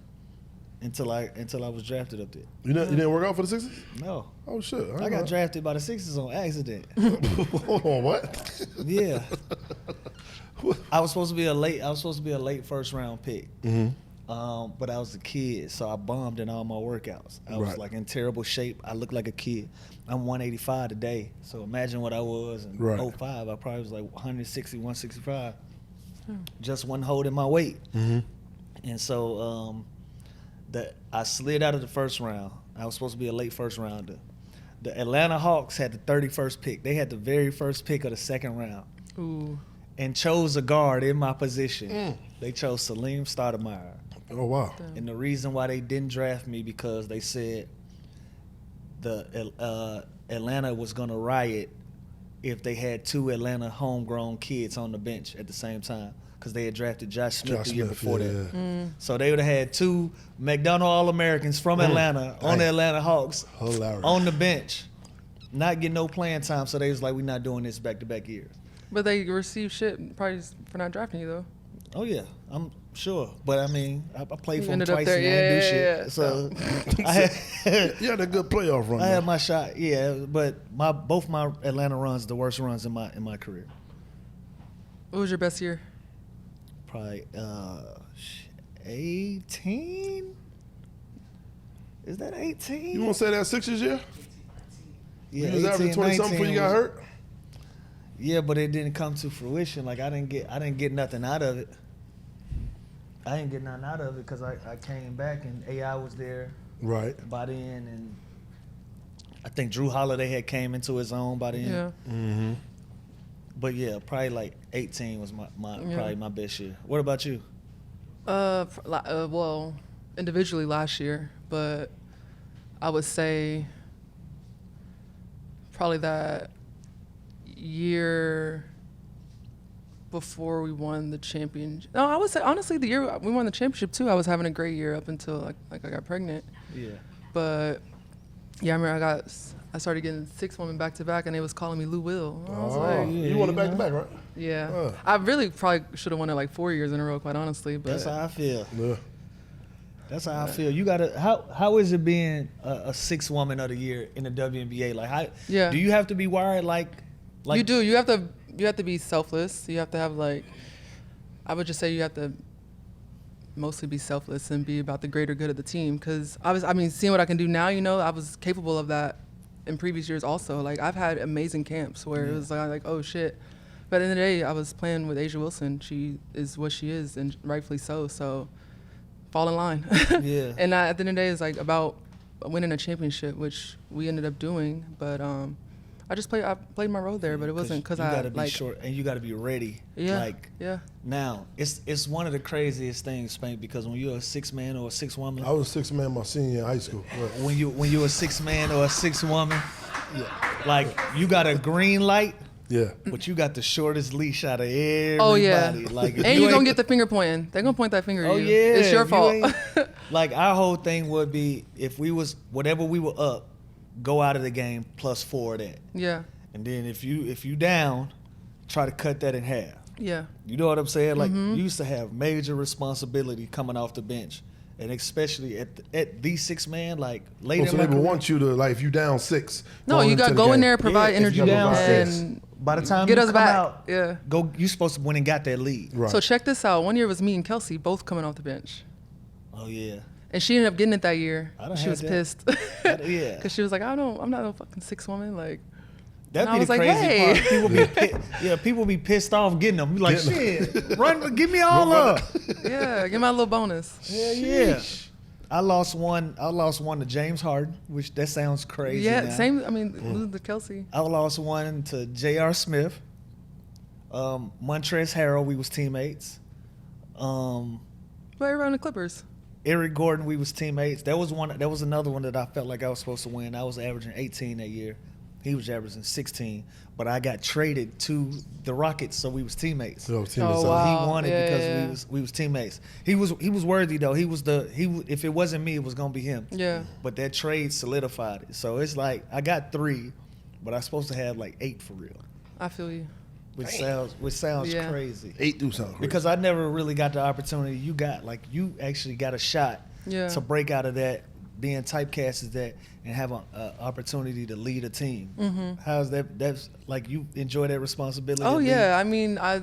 was drafted up there. You didn't work out for the Sixers? No, Oh shit! I got drafted by the Sixers on accident. Hold on, what? Yeah, I was supposed to be a late first round pick. But I was a kid, so I bombed in all my workouts. I was Right. like in terrible shape. I looked like a kid. I'm 185 today, so imagine what I was in Right. 05. I probably was like 160, 165. Just wasn't holding my weight. And so I slid out of the first round. I was supposed to be a late first rounder. The Atlanta Hawks had the 31st pick. They had the very first pick of the second round Ooh. and chose a guard in my position. They chose Salim Stoudemire. Oh wow! And the reason why they didn't draft me because they said Atlanta was going to riot if they had two Atlanta homegrown kids on the bench at the same time because they had drafted Josh Smith the year before that. So they would have had two McDonough All-Americans from Atlanta on the Atlanta Hawks Hilarious. on the bench, not getting no playing time. So they was like, we're not doing this back-to-back years. But they received shit probably for not drafting you though. Oh, yeah. Sure, but I mean, I played for him ended up twice there, and I didn't do shit. yeah. So I had, You had a good playoff run. I had though. my shot, yeah. But both my Atlanta runs, the worst runs in my career. What was your best year? Probably 18. Is that 18? You want to say that Sixers year? Yeah, You was averaging 20 something before you got hurt. Yeah, but it didn't come to fruition. Like I didn't get nothing out of it. I didn't get nothing out of it because I came back and AI was there Right. by then, and I think Drew Holiday had came into his own by then. Yeah. Mm-hmm. But yeah, probably like 18 was my Yeah. probably my best year. What about you? Well, individually last year, but I would say probably that year before we won the championship. No, I would say honestly the year we won the championship too. I was having a great year up until like I got pregnant. Yeah. But yeah, I remember I started getting 6 women back to back, and they was calling me Lou Will. I was like, yeah, you won it you back to know. back, right? yeah. I really probably should have won it like 4 years in a row, quite honestly. But That's how I feel. Yeah. That's how I feel. You gotta. How is it being a 6th woman of the year in the WNBA? Like, how? Yeah. Do you have to be wired like? You do. You have to be selfless. You have to have like, I would just say you have to mostly be selfless and be about the greater good of the team. Because seeing what I can do now, I was capable of that in previous years also. Like I've had amazing camps where it was like, oh shit. But at the end of the day, I was playing with Asia Wilson. She is what she is, and rightfully so. So fall in line. Yeah. And at the end of the day, it's like about winning a championship, which we ended up doing. But I played my role there, but it wasn't because you I gotta be short and you gotta be ready. Yeah. Like Yeah. now, it's one of the craziest things, Spank, because when you're a 6 man or a 6 woman, I was a 6 man my senior year in high school. Right. when you're a 6 man or a 6 woman, like you got a green light. Yeah. But you got the shortest leash out of everybody. Oh yeah. Like, if and you you're gonna ain't- get the finger pointing. They're gonna point that finger at Oh you. yeah, It's your if you fault. ain't- like our whole thing would be if we was whatever we were up, go out of the game +4 of that, Yeah. and then if you down, try to cut that in half. Yeah. You know what I'm saying? Like you used to have major responsibility coming off the bench, and especially at the 6 man, like later. So in they my would career, want you to, like, if you down 6. No, going you into got to the go in game. there, provide Yeah, if energy, you down and by the time get you us come back. out, Yeah. you supposed to win and got that lead. Right. So check this out. One year was me and Kelsey both coming off the bench, Oh yeah. and she ended up getting it that year. I done She had was that. pissed. Yeah. Because she was like, I'm not a fucking 6 woman. Like, That'd And be I the was like, crazy hey. part. People be pissed off getting them. Be like, Getting shit, run, give me all up. yeah, give my little bonus. Yeah. I lost one to James Harden, which that sounds crazy. Yeah, now. same. I mean, losing to Kelsey. I lost one to J.R. Smith, Montrezl Harrell. We was teammates. But around the Clippers. Eric Gordon. We was teammates. That was another one that I felt like I was supposed to win. I was averaging 18 that year. He was averaging 16, but I got traded to the Rockets, so we was teammates. So, team Oh, is wow. out. He won it Yeah. because we was teammates. He was worthy though. If it wasn't me, it was gonna be him. Yeah. But that trade solidified it. So it's like I got 3, but I'm supposed to have like 8 for real, I feel you. which sounds Yeah. crazy. 8 do sound crazy. Because I never really got the opportunity you got. Like you actually got a shot Yeah. to break out of that, being typecast as that, and have an opportunity to lead a team. Mm-hmm. How's that? That's like you enjoy that responsibility. Oh of yeah. I mean, I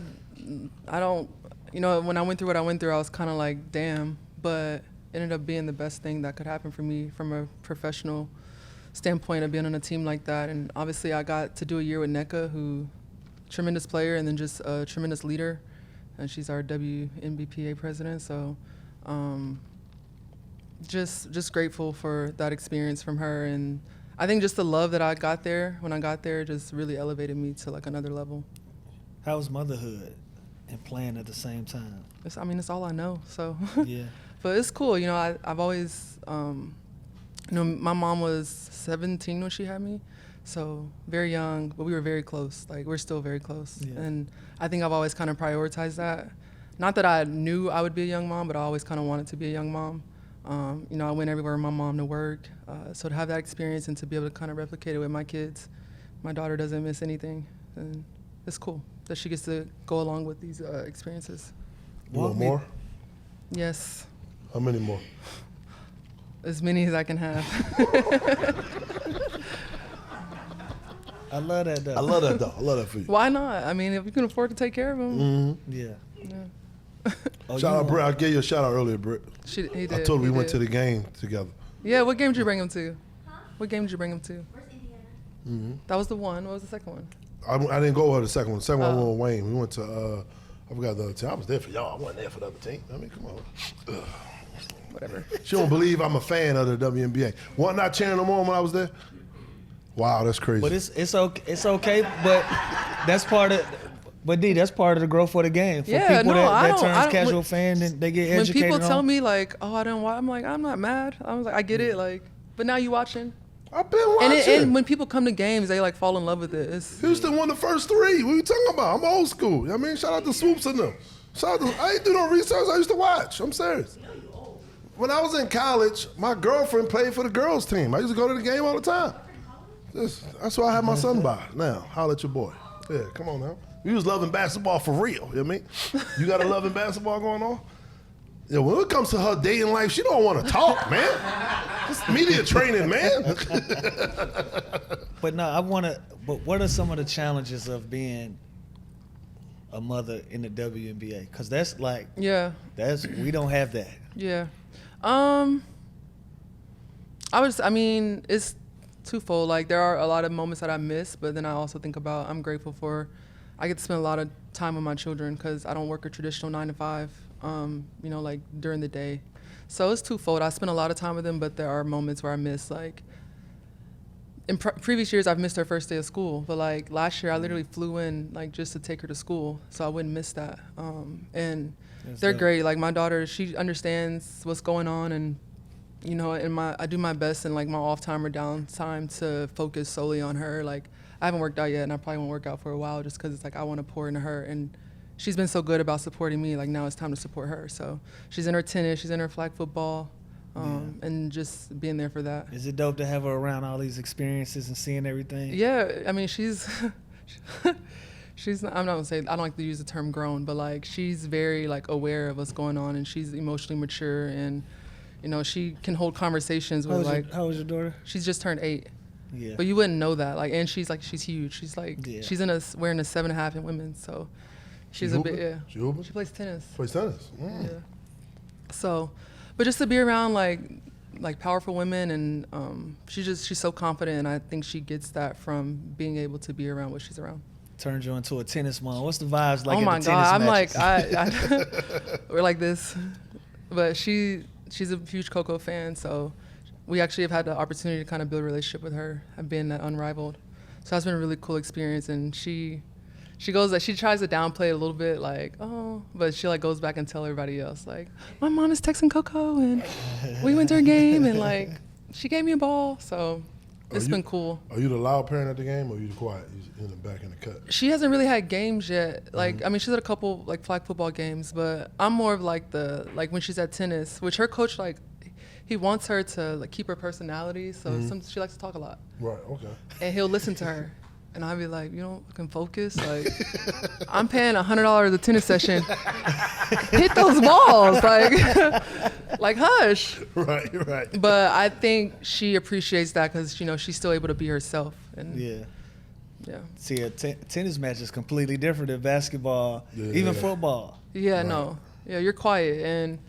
don't. When I went through what I went through, I was kind of like, damn. But it ended up being the best thing that could happen for me from a professional standpoint of being on a team like that. And obviously, I got to do a year with NECA, who tremendous player and then just a tremendous leader. And she's our WNBA president. So. Just grateful for that experience from her, and I think just the love that I got there when I got there just really elevated me to like another level. How's motherhood and playing at the same time? It's all I know. So, Yeah. but it's cool. I've always, my mom was 17 when she had me, so very young, but we were very close. Like we're still very close, Yeah. and I think I've always kind of prioritized that. Not that I knew I would be a young mom, but I always kind of wanted to be a young mom. I went everywhere with my mom to work. So to have that experience and to be able to kind of replicate it with my kids, my daughter doesn't miss anything. And it's cool that she gets to go along with these experiences. You want more? Yes. How many more? As many as I can have. I love that though. I love that though. I love that for you. Why not? I mean, if you can afford to take care of them. Mm-hmm. Yeah. Oh, Shout out, Britt. I gave you a shout out earlier, Britt. He did. I told her we went did. to the game together. Yeah, what game did you bring him to? Huh? What game did you bring him to? Where's Indiana? Mm-hmm. That was the one. What was the second one? I didn't go with the second one. The second one I went with Wayne. We went to, I forgot the other team. I was there for y'all. I wasn't there for the other team. I mean, come on. Ugh. Whatever. She don't believe I'm a fan of the WNBA. Wasn't I cheering them on when I was there? Wow, that's crazy. But it's okay. But that's part of. But D, that's part of the growth for the game. For Yeah, people no, I that don't- turns I don't- casual fan, and they get When educated people tell on. me like, "Oh, I don't watch," I'm like, I'm not mad. I was like, I get it. Like, but now you watching. I've been watching. And when people come to games, they like fall in love with it. It's, Houston won the first 3. What are you talking about? I'm old school. You know what I mean? Shout out to Swoops and them. I ain't do no research. I used to watch. I'm serious. When I was in college, my girlfriend played for the girls team. I used to go to the game all the time. That's why I have my son by. Now, holler at your boy. Yeah, come on now. We was loving basketball for real. You know what I mean? You got a loving basketball going on? Yeah, when it comes to her dating life, she don't want to talk, man. It's media training, man. But no, But what are some of the challenges of being a mother in the WNBA? Because that's like, yeah. we don't have that. Yeah. I mean, it's twofold. Like, there are a lot of moments that I miss, but then I also think about, I'm grateful for, I get to spend a lot of time with my children because I don't work a traditional 9 to 5, you know, like during the day. So it's twofold. I spend a lot of time with them, but there are moments where I miss, like, in previous years, I've missed her first day of school, but like last year, I literally flew in like just to take her to school, so I wouldn't miss that. And they're great. Like my daughter, she understands what's going on, and you know, I do my best in like my off time or down time to focus solely on her. Like I haven't worked out yet, and I probably won't work out for a while just because it's like I want to pour into her, and she's been so good about supporting me. Like now it's time to support her. So she's in her tennis, she's in her flag football. And just being there for that. Is it dope to have her around all these experiences and seeing everything? Yeah, I mean, she's I'm not gonna say, I don't like to use the term grown, but like she's very like aware of what's going on, and she's emotionally mature, and you know, she can hold conversations with like. How old is your daughter? She's just turned 8. Yeah. But you wouldn't know that, like, and she's huge. She's like, Yeah. she's wearing a 7.5 in women's, so she's a bit, yeah. She hooping? She plays tennis. Plays tennis. Mm. Yeah. So, but just to be around like powerful women, and she's so confident, and I think she gets that from being able to be around what she's around. Turned you into a tennis mom. What's the vibes like? Oh at my the God, tennis I'm matches? like, we're like this, but she's a huge Coco fan, so we actually have had the opportunity to kind of build a relationship with her. I've been at Unrivaled, so that's been a really cool experience, and she goes like, she tries to downplay it a little bit, like, oh, but she like goes back and tell everybody else, like, my mom is texting Coco, and we went to her game, and like, she gave me a ball, so it's been cool. Are you the loud parent at the game, or are you the quiet? You in the back in the cut? She hasn't really had games yet. Like, I mean, she's at a couple like flag football games, but I'm more of like when she's at tennis, which her coach, like, he wants her to like keep her personality, so she likes to talk a lot. Right. Okay. And he'll listen to her. And I'll be like, you don't fucking focus. Like, I'm paying $100 a tennis session. Hit those balls, like hush. Right. But I think she appreciates that because, you know, she's still able to be herself. And Yeah. See, a tennis match is completely different than basketball, even football. Yeah, no. Yeah, you're quiet, and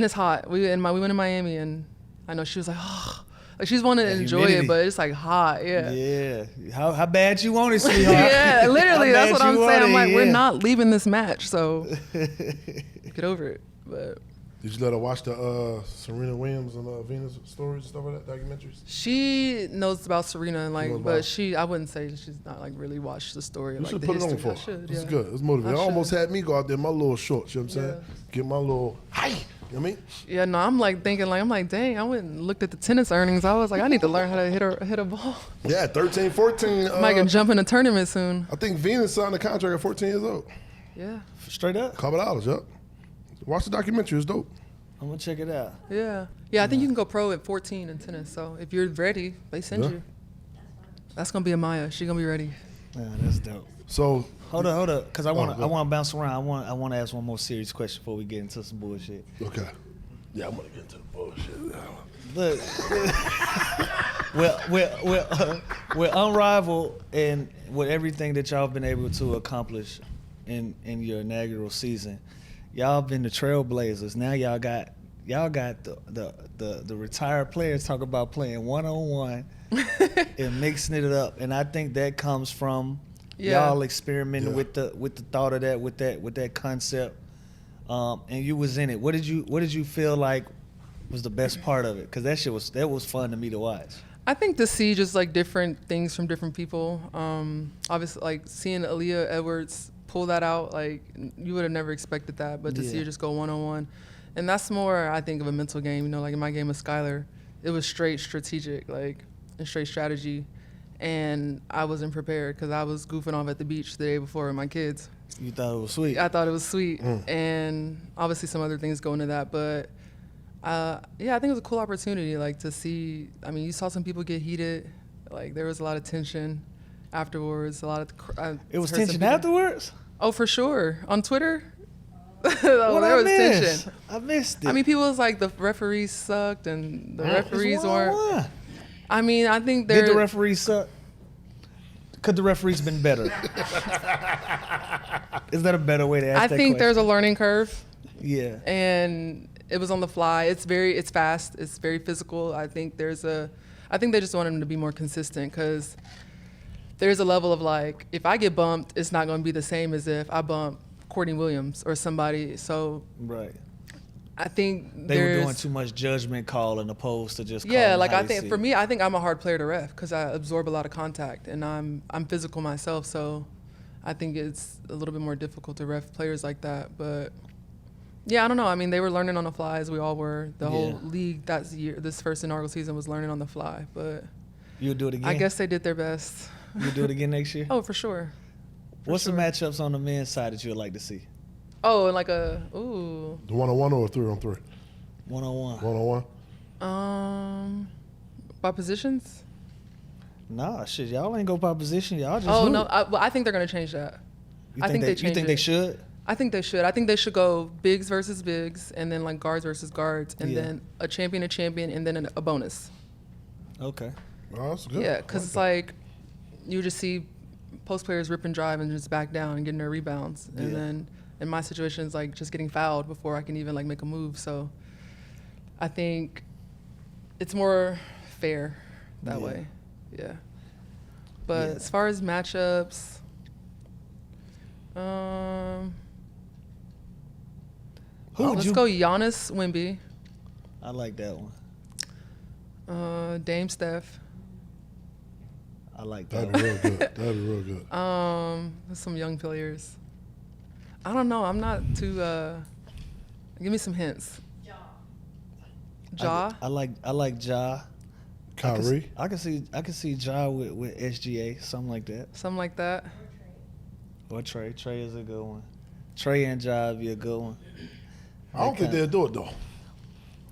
it's hot. We went in Miami, and I know she was like, oh. Like, she's wanting to enjoy humidity. it, but it's like hot, yeah. Yeah. How bad you want it, sweetheart? Yeah, literally, that's what I'm saying. I'm like, we're yeah. not leaving this match, so get over it. But Did you let her watch the Serena Williams and Venus stories and stuff like that, documentaries? she knows about Serena, and like, Knows but about- I wouldn't say she's not like really watched the story. You Like should the put it on history. for her. I should, It's yeah. good. It's motivating. I It almost should. had me go out there in my little shorts, you know what I'm saying? Get my little, hi, you know what I mean? Yeah, no, I'm like thinking, like, I'm like, dang, I went and looked at the tennis earnings. I was like, I need to learn how to hit a ball. Yeah, 13, 14. I might can jump in a tournament soon. I think Venus signed a contract at 14 years old. Yeah, Straight up. Couple dollars, yup. Watch the documentary. It's dope. I'm gonna check it out. yeah. I think you can go pro at 14 in tennis. So if you're ready, they send Yeah. you. That's gonna be Amaya. She's gonna be ready. Yeah, that's dope. So Hold up, because I go want to bounce around. I want to ask one more serious question before we get into some bullshit. okay. Yeah, I'm gonna get into the bullshit now. Look, we're Unrivaled, and with everything that y'all been able to accomplish in your inaugural season, y'all been the trailblazers. Now y'all got the retired players talk about playing 1-on-1 and mixing it up, and I think that comes from y'all experimenting with the thought of that with that concept, and you was in it. What did you feel like was the best part of it? Because that was fun to me to watch. I think to see just like different things from different people. Obviously, like seeing Aaliyah Edwards pull that out, like you would have never expected that, but to see her just go 1-on-1, and that's more, I think, of a mental game. You know, like in my game with Skylar, it was straight strategic, like and straight strategy, and I wasn't prepared because I was goofing off at the beach the day before with my kids. You thought it was sweet. I thought it was sweet, and obviously some other things go into that, but. I think it was a cool opportunity, like to see. I mean, you saw some people get heated. Like there was a lot of tension afterwards. A lot of. It was tension afterwards? Oh, for there was tension. I missed it. I mean, people was like the referees sucked and the referees weren't. I mean, I think did the referees suck? Could the referees been better? Is that a better way to ask that question? I think there's a learning curve. Yeah. And it was on the fly. It's fast. It's very physical. I think they just want him to be more consistent because there's a level of like, if I get bumped, it's not going to be the same as if I bump Courtney Williams or somebody. So right. I think they were doing too much judgment calling opposed to just calling. Yeah, like I think for me, I think I'm a hard player to ref because I absorb a lot of contact and I'm physical myself. So I think it's a little bit more difficult to ref players like that, but. Yeah, I don't know. I mean, they were learning on the fly, as we all were. The whole league this first inaugural season was learning on the fly. But you'll do it again? I guess they did their best. You'll do it again next year? Oh, for sure. What's the matchups on the men's side that you would like to see? Oh, like The 1-on-1 or 3-on-3? 1-on-1. 1-on-1. By positions? Nah, shit. Y'all ain't go by position. Y'all just no. I think they're going to change that. You think they should? I think they should. I think they should go bigs versus bigs, and then like guards versus guards, and then a champion, and then a bonus. Okay. Oh, that's good. Yeah, because it's like you just see post players rip and drive and just back down and getting their rebounds, and then in my situation it's like just getting fouled before I can even like make a move. So I think it's more fair that way. Yeah. But as far as matchups, let's go Giannis, Wemby. I like that one. Dame, Steph. I like that. That'd be real good. Some young players. I don't know. I'm not too. Give me some hints. Ja. I like Ja. Kyrie. I can see Ja with SGA, something like that. Something like that. Or Trey. Trey is a good one. Trey and Ja would be a good one. I don't think they'll do it though.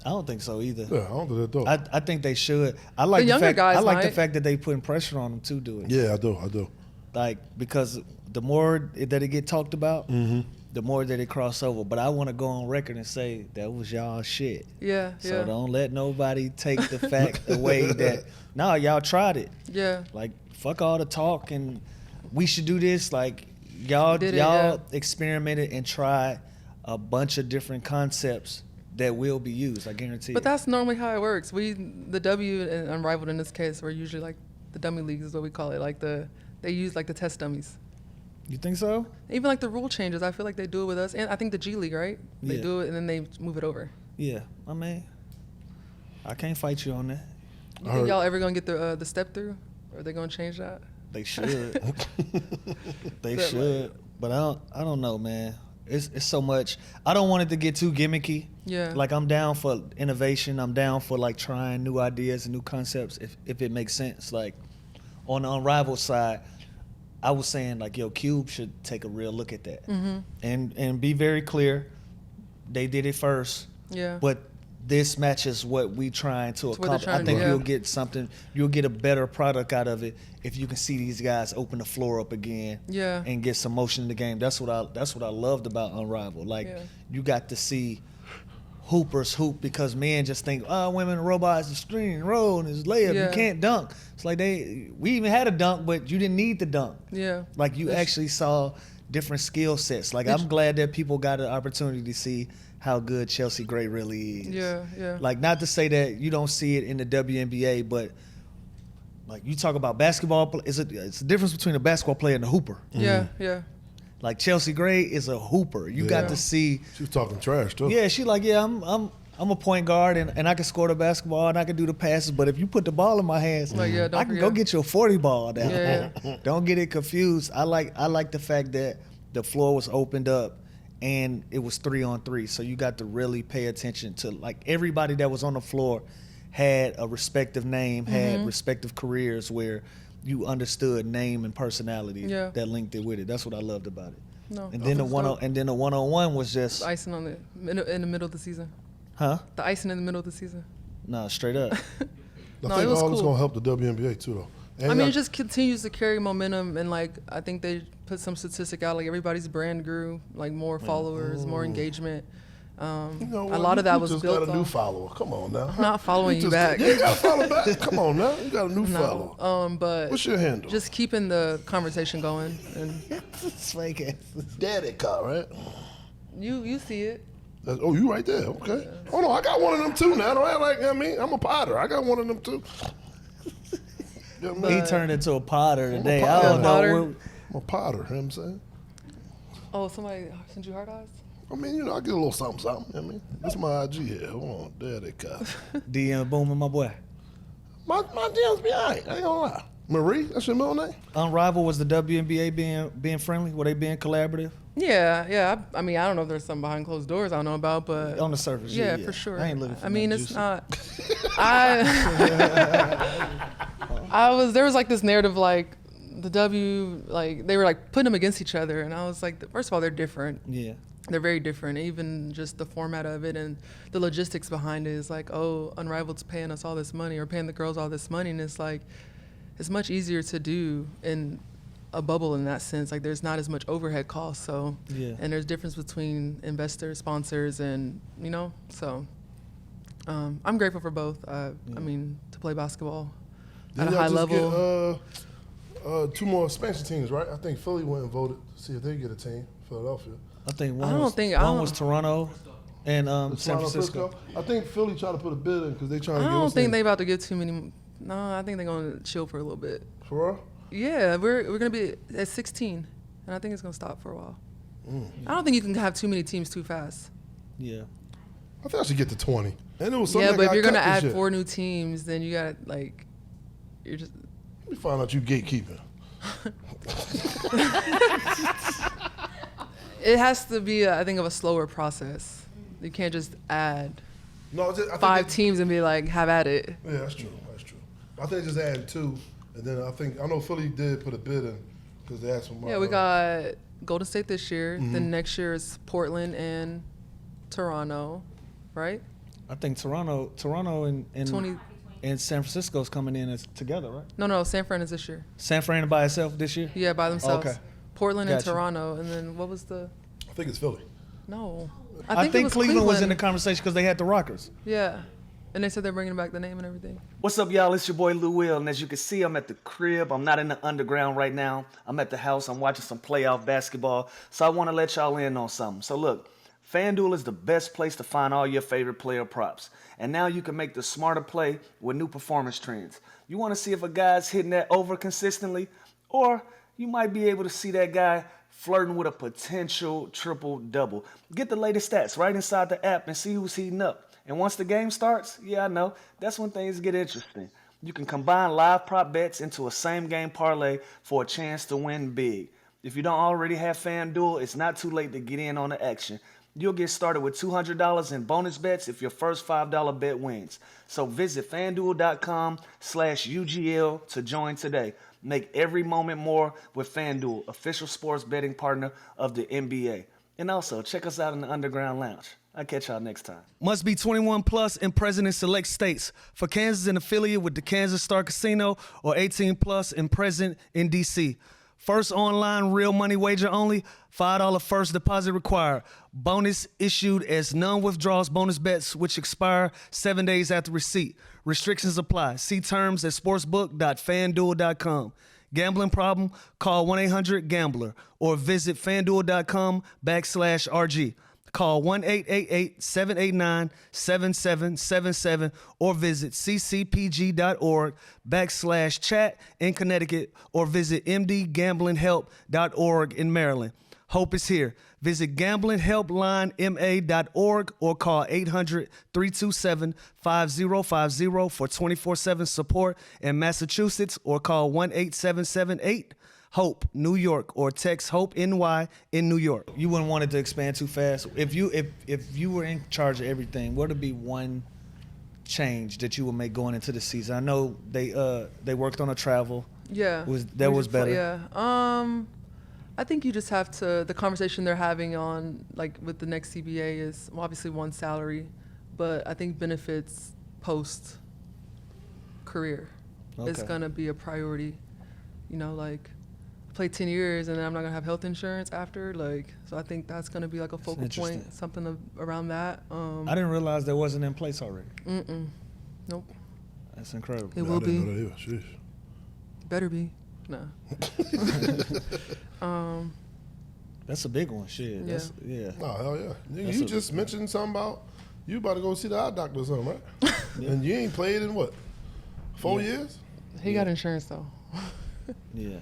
I don't think so either. Yeah, I don't think they'll do it. I think they should. I like the fact that they putting pressure on them to do it. Yeah, I do. Like, because the more that it get talked about, the more that it cross over. But I want to go on record and say that was y'all shit. Yeah. So don't let nobody take the fact away that y'all tried it. Yeah. Like, fuck all the talk and we should do this. Like, y'all experimented and tried a bunch of different concepts that will be used, I guarantee. But that's normally how it works. The W and Unrivaled in this case, we're usually like the dummy leagues is what we call it. Like they use like the test dummies. You think so? Even like the rule changes, I feel like they do it with us, and I think the G League, right? They do it and then they move it over. Yeah, I mean, I can't fight you on that. You think y'all ever gonna get the step through, or are they gonna change that? They should. They should, but I don't know, man. It's so much. I don't want it to get too gimmicky. Yeah. Like, I'm down for innovation. I'm down for like trying new ideas and new concepts if it makes sense. Like, on the Unrivaled side, I was saying like, yo, Cube should take a real look at that and be very clear. They did it first. Yeah. But this matches what we trying to what they're accomplish. trying I think to do. you'll get a better product out of it if you can see these guys open the floor up again and get some motion in the game. That's what I loved about Unrivaled. Like you got to see hoopers hoop because men just think, oh, women and robots, the screen, roll, and it's layup. You can't dunk. It's like we even had a dunk, but you didn't need the dunk. Yeah. Like you actually saw different skill sets. Like I'm glad that people got an opportunity to see how good Chelsea Gray really is. Yeah. Like not to say that you don't see it in the WNBA, but like you talk about basketball, it's a difference between a basketball player and a hooper. Yeah. Like Chelsea Gray is a hooper. You got to see. She was talking trash too. Yeah, she like, I'm a point guard and I can score the basketball and I can do the passes, but if you put the ball in my hands, I can go get you a 40 ball down. Yeah. Don't get it confused. I like the fact that the floor was opened up and it was 3-on-3. So you got to really pay attention to like everybody that was on the floor had a respective name, had respective careers where you understood name and personality that linked it with it. That's what I loved about it. No. And then the 1-on-1 was just the icing on in the middle of the season. Huh? The icing in the middle of the season. No, straight up. I think it was all this cool. gonna help the WNBA too, though. And I mean, it just continues to carry momentum, and like I think they put some statistic out, like everybody's brand grew, like more followers, more engagement. you know A lot of that you was just built got a new on. follower. Come on now. I'm not following you back. Yeah, you gotta follow back. Come on now. You got a new follower. But What's your handle? just keeping the conversation going, and It's fake ass. Dearica, right? you see it. Oh, you right there. Okay. Hold on, I got one of them too now. Don't act like I mean I'm a potter. I got one of them too. You know what I mean? He turned into a potter today. potter. I don't know. Potter. where- I'm a potter. You know what I'm saying? Oh, somebody sent you hard eyes? I mean, you know, I get a little something, something. You know what I mean, this is my IG here. Hold on, Dearica. DM booming, my boy. My DMs be alright. I ain't gonna lie. Marie, that's your middle name? Unrivaled was the WNBA being friendly? Were they being collaborative? Yeah. I mean, I don't know if there's some behind closed doors I don't know about, but On the surface, yeah, for sure. I ain't looking for I mean, nothing it's juicy. not. There was like this narrative, like the like they were like putting them against each other, and I was like, first of all, they're different. Yeah. They're very different. Even just the format of it and the logistics behind it is like, oh, Unrivaled's paying us all this money or paying the girls all this money, and it's like, it's much easier to do in a bubble in that sense. Like there's not as much overhead costs. So, and there's difference between investors, sponsors, and so I'm grateful for both. I mean, to play basketball at a high level. Get, 2 more expansion teams, right? I think Philly went and voted to see if they get a team. Philadelphia. I think I don't one think- was Toronto and San Toronto, Francisco. I think Philly tried to put a bid in because they trying to I get don't us think in. they about to get too many. No, I think they're gonna chill for a little bit. For real? Yeah, we're gonna be at 16, and I think it's gonna stop for a while. I don't think you can have too many teams too fast. Yeah. I think I should get to 20. And it was something Yeah, that but if got you're gonna cut this add year. 4 new teams, then you got you're just. Let me find out you gatekeeping. It has to be, I think, of a slower process. You can't just add No, I think 5 teams and be like, have at it. Yeah, that's true. I think just adding 2, and then I know Philly did put a bid in because they asked for more. Yeah, we got Golden State this year. Then next year is Portland and Toronto, right? I think Toronto and 20. and San Francisco's coming in together, right? No, San Fran is this year. San Fran by itself this year? Yeah, by themselves. Okay. Portland and Gotcha. Toronto, and then what was the? I think it's Philly. No, I think it was Cleveland was in the conversation because they had the Rockers. Yeah, and they said they're bringing back the name and everything. What's up, y'all? It's your boy Lou Will, and as you can see, I'm at the crib. I'm not in the underground right now. I'm at the house. I'm watching some playoff basketball, so I want to let y'all in on something. So look, FanDuel is the best place to find all your favorite player props, and now you can make the smarter play with new performance trends. You want to see if a guy's hitting that over consistently, or you might be able to see that guy flirting with a potential triple-double. Get the latest stats right inside the app and see who's heating up. And once the game starts, yeah, I know, that's when things get interesting. You can combine live prop bets into a same-game parlay for a chance to win big. If you don't already have FanDuel, it's not too late to get in on the action. You'll get started with $200 in bonus bets if your first $5 bet wins. So visit FanDuel.com/UGL to join today. Make every moment more with FanDuel, official sports betting partner of the NBA. And also, check us out in the Underground Lounge. I'll catch y'all next time. Must be 21 plus and present in select states. For Kansas and affiliate with the Kansas Star Casino or 18 plus and present in D.C. First online real money wager only, $5 first deposit required. Bonus issued as non-withdrawals bonus bets which expire 7 days after receipt. Restrictions apply. See terms at sportsbook.fanduel.com. Gambling problem? Call 1-800-GAMBLER or visit fanduel.com/RG. Call 1-888-789-7777 or visit ccpg.org/chat in Connecticut or visit mdgamblinghelp.org in Maryland. Hope is here. Visit gamblinghelplinema.org or call 800-327-5050 for 24/7 support in Massachusetts or call 1-8778-HOPE New York or text HOPE NY in New York. You wouldn't want it to expand too fast. If you were in charge of everything, what would be one change that you would make going into the season? I know they worked on a travel. Yeah. Was better. Yeah. I think you just have to, the conversation they're having on, like, with the next CBA is obviously one, salary, but I think benefits post-career is going to be a priority. You know, like, play 10 years and then I'm not going to have health insurance after, like, so I think that's going to be, like, a focal point, something around that. I didn't realize that wasn't in place already. Nope. That's incredible. It will be. Sheesh. Better be. No. That's a big one. Shit. Yeah. Yeah. Oh, hell yeah. You just mentioned something about you about to go see the eye doctor or something, right? Yeah. And you ain't played in what? 4 years? He got insurance though. Yeah.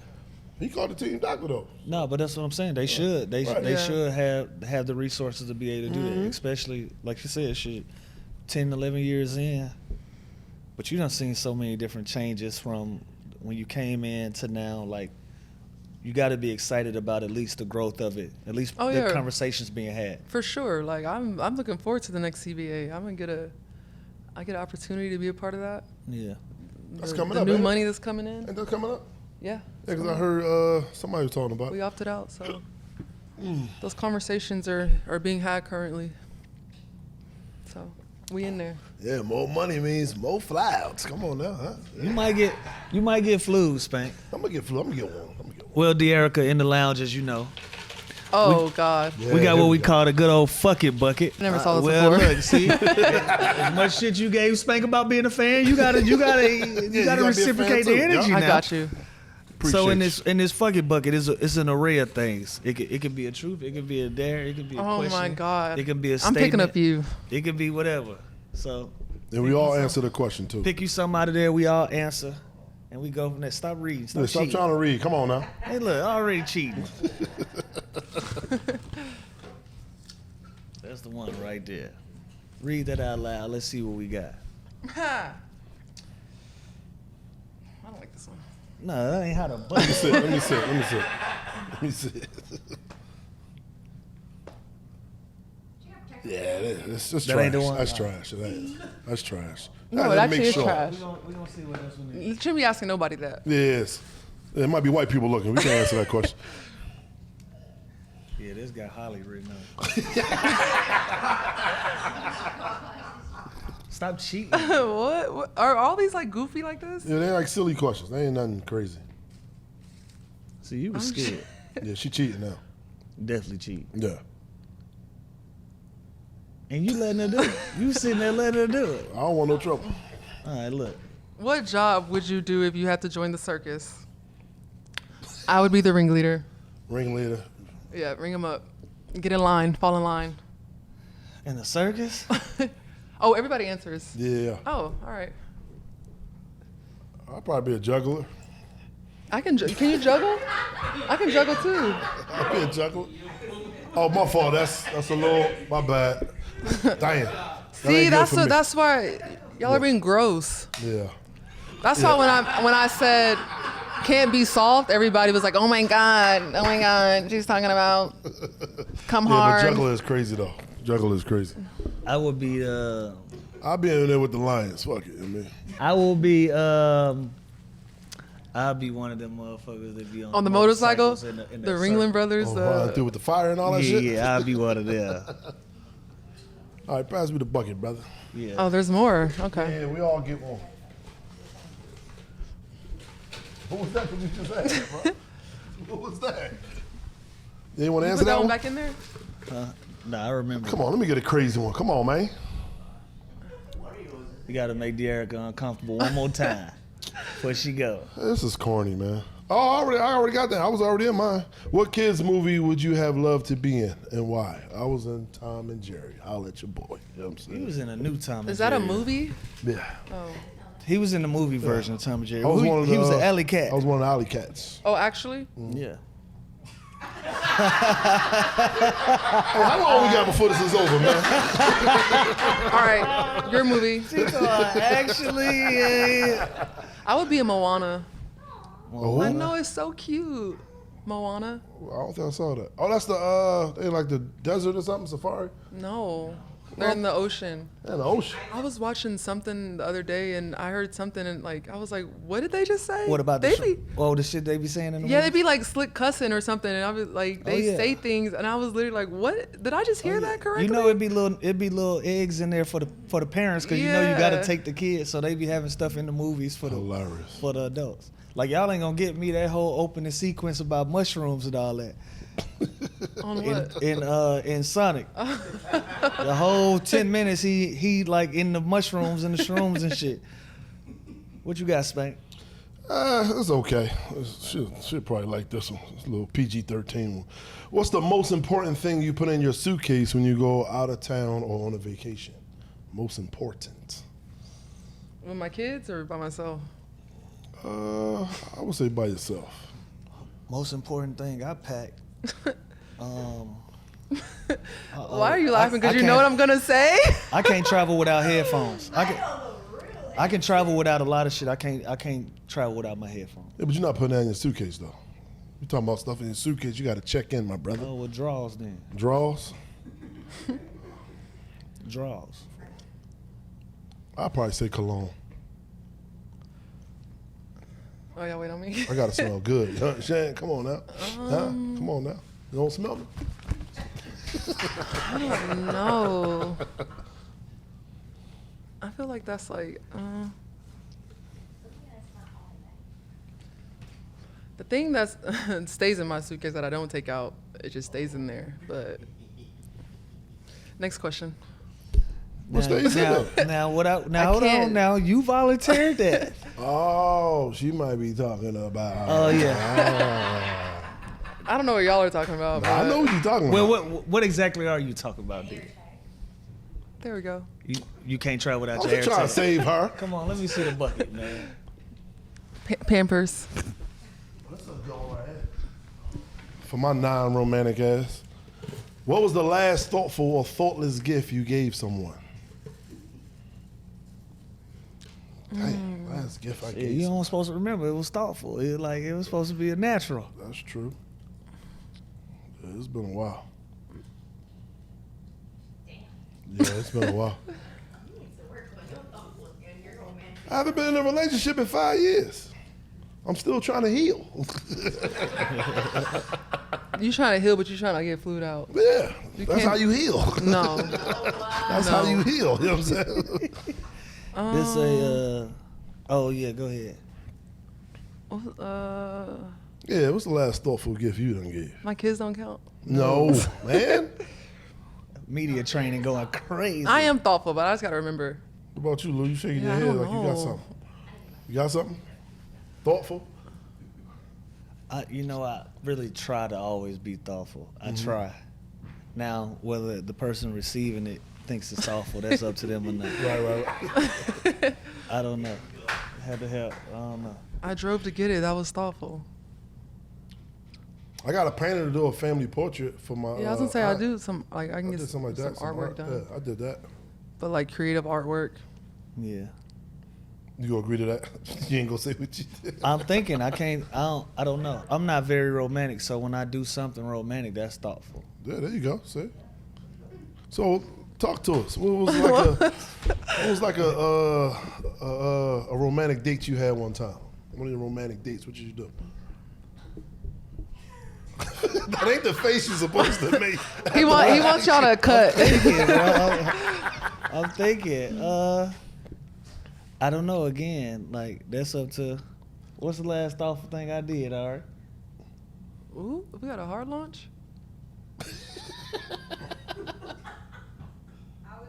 He called the team doctor though. No, but that's what I'm saying. They should. They should have the resources to be able to do that. Especially like you said, shit, 10, 11 years in. But you done seen so many different changes from when you came in to now. Like, you got to be excited about at least the growth of it. At least the conversations being had. For sure. Like, I'm looking forward to the next CBA. I get an opportunity to be a part of that. Yeah. That's coming up. The new money that's coming in. Ain't that coming up? Yeah. Yeah, because I heard somebody was talking about it. We opted out, so those conversations are being had currently. So we in there. Yeah, more money means more fly-outs. Come on now, huh? You might get flu, Spank. I'm gonna get flu. I'm gonna get one. Well, Dearica in the lounge, as you know. Oh, God. Yeah, we got what we call the good old fuck it bucket. I never saw this before. Look, see, as much shit you gave Spank about being a fan, you gotta reciprocate the energy now. I got you. So in this fuck it bucket, it's an array of things. It could be a truth, it could be a dare, it could be a question. Oh my God. It could be a statement. I'm picking up you. It could be whatever. So. And we all answer the question too. Pick you something out of there, we all answer. And we go from there. Stop reading. Stop trying to read. Come on now. Hey, look, already cheating. That's the one right there. Read that out loud. Let's see what we got. I don't like this one. No, that ain't how to button. Let me sit. Yeah, it's just trash. Ain't the one. That's trash. That's trash. No, it actually is trash. We're gonna see what this one is. You shouldn't be asking nobody that. Yes. It might be white people looking. We can't answer that question. Yeah, this got Holly written on. Stop cheating. What? Are all these like goofy like this? Yeah, they're like silly questions. They ain't nothing crazy. See, you was scared. Yeah, she cheating now. Definitely cheating. Yeah. And you letting her do it. You sitting there letting her do it. I don't want no trouble. All right, look. What job would you do if you had to join the circus? I would be the ringleader. Ringleader. Yeah, ring him up. Get in line. Fall in line. In the circus? Oh, everybody answers. Yeah. Oh, all right. I'll probably be a juggler. I can. Can you juggle? I can juggle too. I'll be a juggler. Oh, my fault. That's a little. My bad. Damn. See, that's why y'all are being gross. Yeah. That's why when I said can't be soft, everybody was like, oh my God, she's talking about come hard. Yeah, but juggler is crazy though. Juggler is crazy. I would be. I'll be in there with the Lions. Fuck it, man. I will be. I'll be one of them motherfuckers that be On the motorcycle? motorcycles in The that Ringling Brothers? Running through with the fire and all that shit? Yeah, I'll be one of them. All right, pass me the bucket, brother. Yeah. Oh, there's more. Okay. Yeah, we all get one. What was that you just asked, bro? What was that? You want to answer Put that that one one? back in there? Nah, I remember. Come on, let me get a crazy one. Come on, man. You gotta make Dearica uncomfortable one more time before she go. This is corny, man. Oh, I already got that. I was already in mine. What kids movie would you have loved to be in and why? I was in Tom and Jerry. I'll let your boy. You know what I'm saying? He was in a new Tom and Is that a Jerry. movie? Yeah. Oh. He was in the movie version of Tom and Jerry. I was He one of the, was the alley cat. I was one of the alley cats. Oh, actually? Yeah. Hey, how long we got before this is over, man? All right. Your movie. Actually, I would be a Moana. Oh, I know, it's so cute. Moana? I don't think I saw that. Oh, that's the, they like the desert or something, safari? No. They're in the ocean. Yeah, the ocean. I was watching something the other day and I heard something and like I was like, what did they just say? what about they the shit they be saying in the Yeah, movie? they'd be like slick cussing or something, and I was like, they yeah. say things, and I was literally like, "What? Did I just hear that correctly?" You know, it'd be little eggs in there for the parents, because you know you gotta take the kids, so they be having stuff in the movies for Hilarious. the adults. Like, y'all ain't gonna get me that whole opening sequence about mushrooms and all that. On what? In Sonic, the whole 10 minutes he like in the mushrooms and the shrooms and shit. What you got, Spank? It's okay. Should probably like this one. It's a little PG-13 one. What's the most important thing you put in your suitcase when you go out of town or on a vacation? Most important. With my kids or by myself? I would say by yourself. Most important thing I packed. Why are you laughing? Because you know can't- what I'm gonna say. I can't travel without headphones. I can travel without a lot of shit. I can't travel without my headphones. Yeah, but you're not putting that in your suitcase, though. You're talking about stuff in your suitcase. You got to check in, my brother. Oh, well, draws then. Draws? Draws. I'll probably say cologne. Oh yeah, wait on me. I got to smell good. Huh, Shane, come on now. Huh? Come on now. You don't smell me? No. I feel like that's like. The thing that stays in my suitcase that I don't take out, it just stays in there. But next question. What stays in there? Now, hold on. Now, you volunteered that. Oh, she might be talking about. Oh, yeah. I don't know what y'all are talking about. I but- know what you're talking Well, about. what exactly are you talking about, dude? There we go. You can't travel without I'm your just trying air to save her. Come on, let me see the bucket, man. Pampers. For my non-romantic ass, what was the last thoughtful or thoughtless gift you gave someone? Dang, last gift I Yeah, gave you someone. don't supposed to remember. It was thoughtful. It was supposed to be a natural. That's true. Yeah, it's been a while. Yeah, it's been a while. I haven't been in a relationship in 5 years. I'm still trying to heal. You trying to heal, but you trying to get fluid out. Yeah, You that's can't- how you heal. No. That's how you heal. You know what I'm saying? This oh yeah, go ahead. Yeah, what's the last thoughtful gift you done gave? My kids don't count. No, man. Media training going crazy. I am thoughtful, but I just gotta remember. What about you, Lou? You shaking Yeah, I your head don't like you got know. something. You got something? Thoughtful? I really try to always be thoughtful. I try. Now, whether the person receiving it thinks it's thoughtful, that's up to them or not. Right. I don't know. Had to help. I don't know. I drove to get it. That was thoughtful. I got a painter to do a family portrait for my. Yeah, I was gonna say I aunt. do some I can I get did something like that. some artwork done, Yeah, I did that. but like creative artwork. Yeah. You gonna agree to that? You ain't gonna say what you did. I'm thinking I don't know. I'm not very romantic, so when I do something romantic, that's thoughtful. Yeah, there you go. See. So talk to us. What was like a romantic date you had one time? One of your romantic dates. What did you do? That ain't the face you're supposed to make. He wants y'all to cut. I'm thinking. I don't know. Again, like that's up to. What's the last awful thing I did? All right. Ooh, we got a hard launch. I would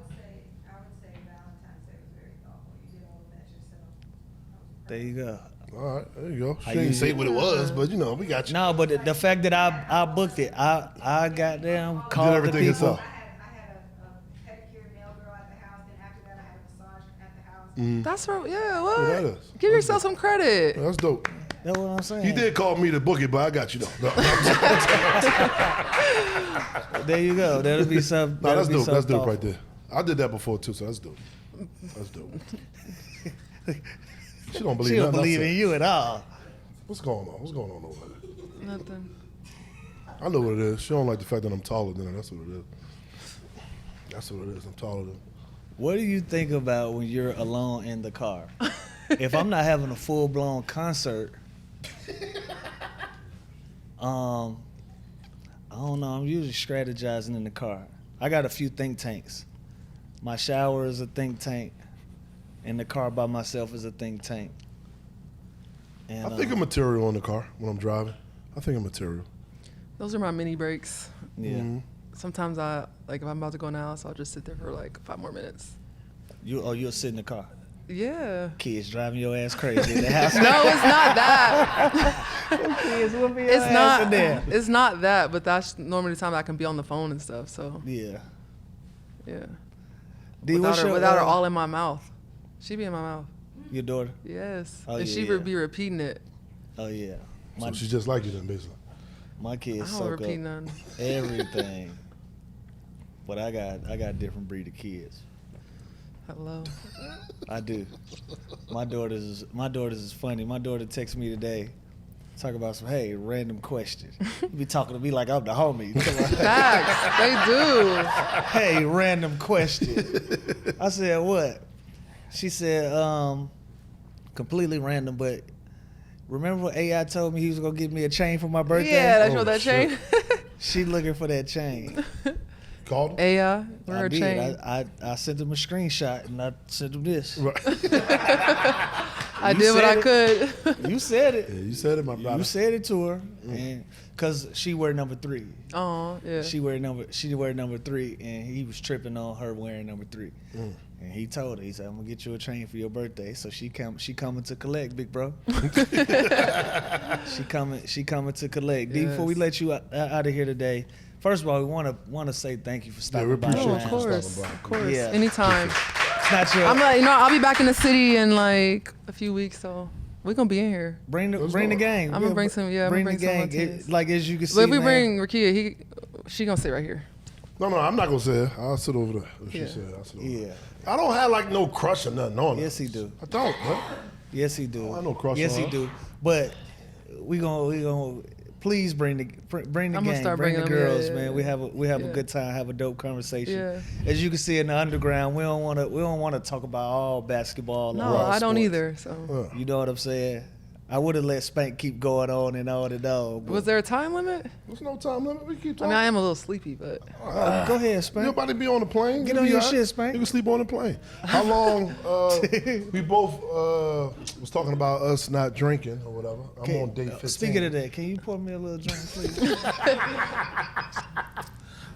say Valentine's Day was very thoughtful. You did all of that yourself. There you go. All right, there you go. She I didn't say usually- what it was, but you know, we got you. No, but the fact that I booked it, I goddamn called the everything people. yourself. I had a pedicure nail girl at the house. Then after that, I had a massage at the house. That's right. Yeah, what? Yeah, that is. Give yourself some credit. That's dope. That's what I'm saying. He did call me to book it, but I got you though. No, There you go. That'll be something. no, that's that'll be dope. That's something dope right there. I did that before too, so that's dope. That's dope. She don't believe She don't nothing I believe said. in you at all. What's going on? What's going on over there? Nothing. I know what it is. She don't like the fact that I'm taller than her. That's what it is. That's what it is. I'm taller than her. What do you think about when you're alone in the car? If I'm not having a full blown concert, I don't know. I'm usually strategizing in the car. I got a few think tanks. My shower is a think tank. In the car by myself is a think tank. And, I think of material in the car when I'm driving. I think of material. Those are my mini breaks. yeah. Mhm. Sometimes if I'm about to go in the house, I'll just sit there for like 5 more minutes. You'll sit in the car. Yeah. Kids driving your ass crazy in the house. No, it's not that. Kids whooping your It's ass not. in there. It's not that. But that's normally the time I can be on the phone and stuff. So Yeah. yeah. D, Without what's her, your, without her all in my mouth. She be in my mouth. your daughter? Yes. Oh, and yeah, she yeah. would be repeating it. Oh yeah. So she's just like you then, basically. My I kids don't soak repeat up none. everything. But I got a different breed of kids. Hello. I do. My daughters is funny. My daughter texted me today, talk about some random question. You be talking to me like I'm the homie. Facts. They do. Hey, random question. I said what? She said completely random, but remember when AI told me he was gonna give me a chain for my birthday? Yeah, that's Oh, what that shit. chain. She looking for that chain. Called him? Aya, where I her did. chain? I sent him a screenshot and I sent him this. Right. I You did what I said could. You said it. Yeah, you said it, my brother. You said it to her, and cause she wear number 3. Oh, yeah. She wear number 3, and he was tripping on her wearing number 3. And he told her, he said, "I'm gonna get you a chain for your birthday." So she coming to collect, big bro. She coming to collect. D, before we Yes. let you out of here today, first of all, we want to say thank you for we stopping by. appreciate Oh, you of man. course. stopping by. Of course. Yeah. Anytime. It's not your, I'm like, I'll be back in the city in like a few weeks, so we're gonna be in here. bring the Let's go. gang. I'm gonna bring some- yeah, I'm bring gonna the bring some gang. Martinez. Like as you can see, But if we man, bring Rakia, she gonna sit right here. No, I'm not gonna say it. I'll sit over there. If she Yeah. said, I'll sit over Yeah. there. I don't have like no crush or nothing on her. Yes, he do. I don't, man. Yes, he do. I know crush Yes, on he her. do. But we gonna please bring the I'm gang, gonna start bring the bringing them, yeah, girls, yeah, man. yeah. We have a Yeah. good time, have a dope conversation. Yeah. As you can see in the underground, we don't want to talk about all basketball. No, all I don't sports. either. So, You know what I'm saying? I would have let Spank keep going on and on and on. But was there a time limit? There's no time limit. We keep I talking. mean, I am a little sleepy, but Go ahead, You Spank. about to be on the plane? Get You on be your all shit, Spank. You can sleep on the plane. How long? We both was talking about us not drinking or whatever. I'm on day 15. Speaking of that, can you pour me a little drink, please?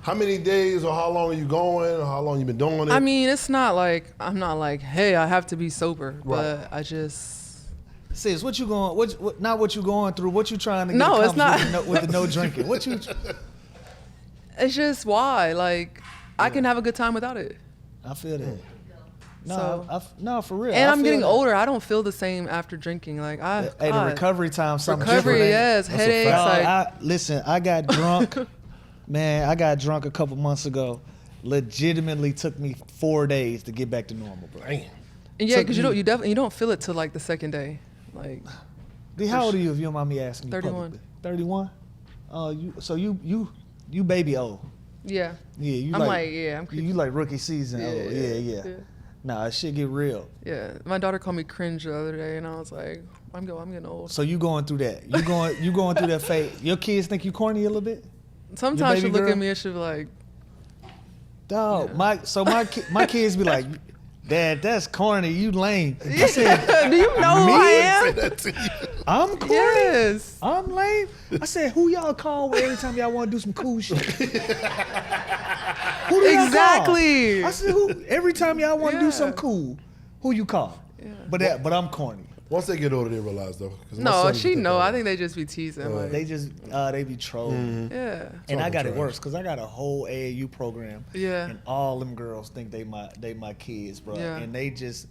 How many days or how long are you going or how long you been doing it? I mean, it's not like I'm not like, hey, I have to be sober, Right. but I just Sis, what you going? Not what you going through? What you trying to get No, it's accomplished with the no drinking? What you? it's just why like I can have a good time without it. I feel that. No, So- no, for real. And I I'm feel getting that. older. I don't feel the same after drinking. Like Hey, the God. recovery time, something Recovery, different, ain't it? yes, That's a headaches. fact. Like Listen, I got drunk. Man, I got drunk a couple months ago. Legitimately took me 4 days to get back to normal, bro. Damn. yeah, took because me- you definitely you don't feel it till like the second day. Like D, how old are you if you don't mind me asking? 31. 31? You baby old. yeah, Yeah, you I'm like, like yeah, I'm creepy. you like rookie season old. Yeah. Nah, it shit get real. Yeah, my daughter called me cringe the other day, and I was like, I'm getting old. So you going through that? You going through that phase? Your kids think you corny a little bit? Sometimes she baby look girl? at me and she be like, Dog, yeah. my kids be like, Dad, that's corny. You lame. I said, do you know who I am? I'm corny. Yes. I'm lame. I said, who y'all call every time y'all want to do some cool shit? Who do y'all Exactly. call? I said, who? Every time y'all want to do Yeah. something cool, who you call? Yeah. But I'm corny. Once they get older, they realize though. 'cause my No, son she used to know. think I think they just be teasing. Like, They just they be trolling. yeah. And I got it Talking worse because I got a whole AAU program. Yeah. And all them girls think they my kids, bro. Yeah. And they just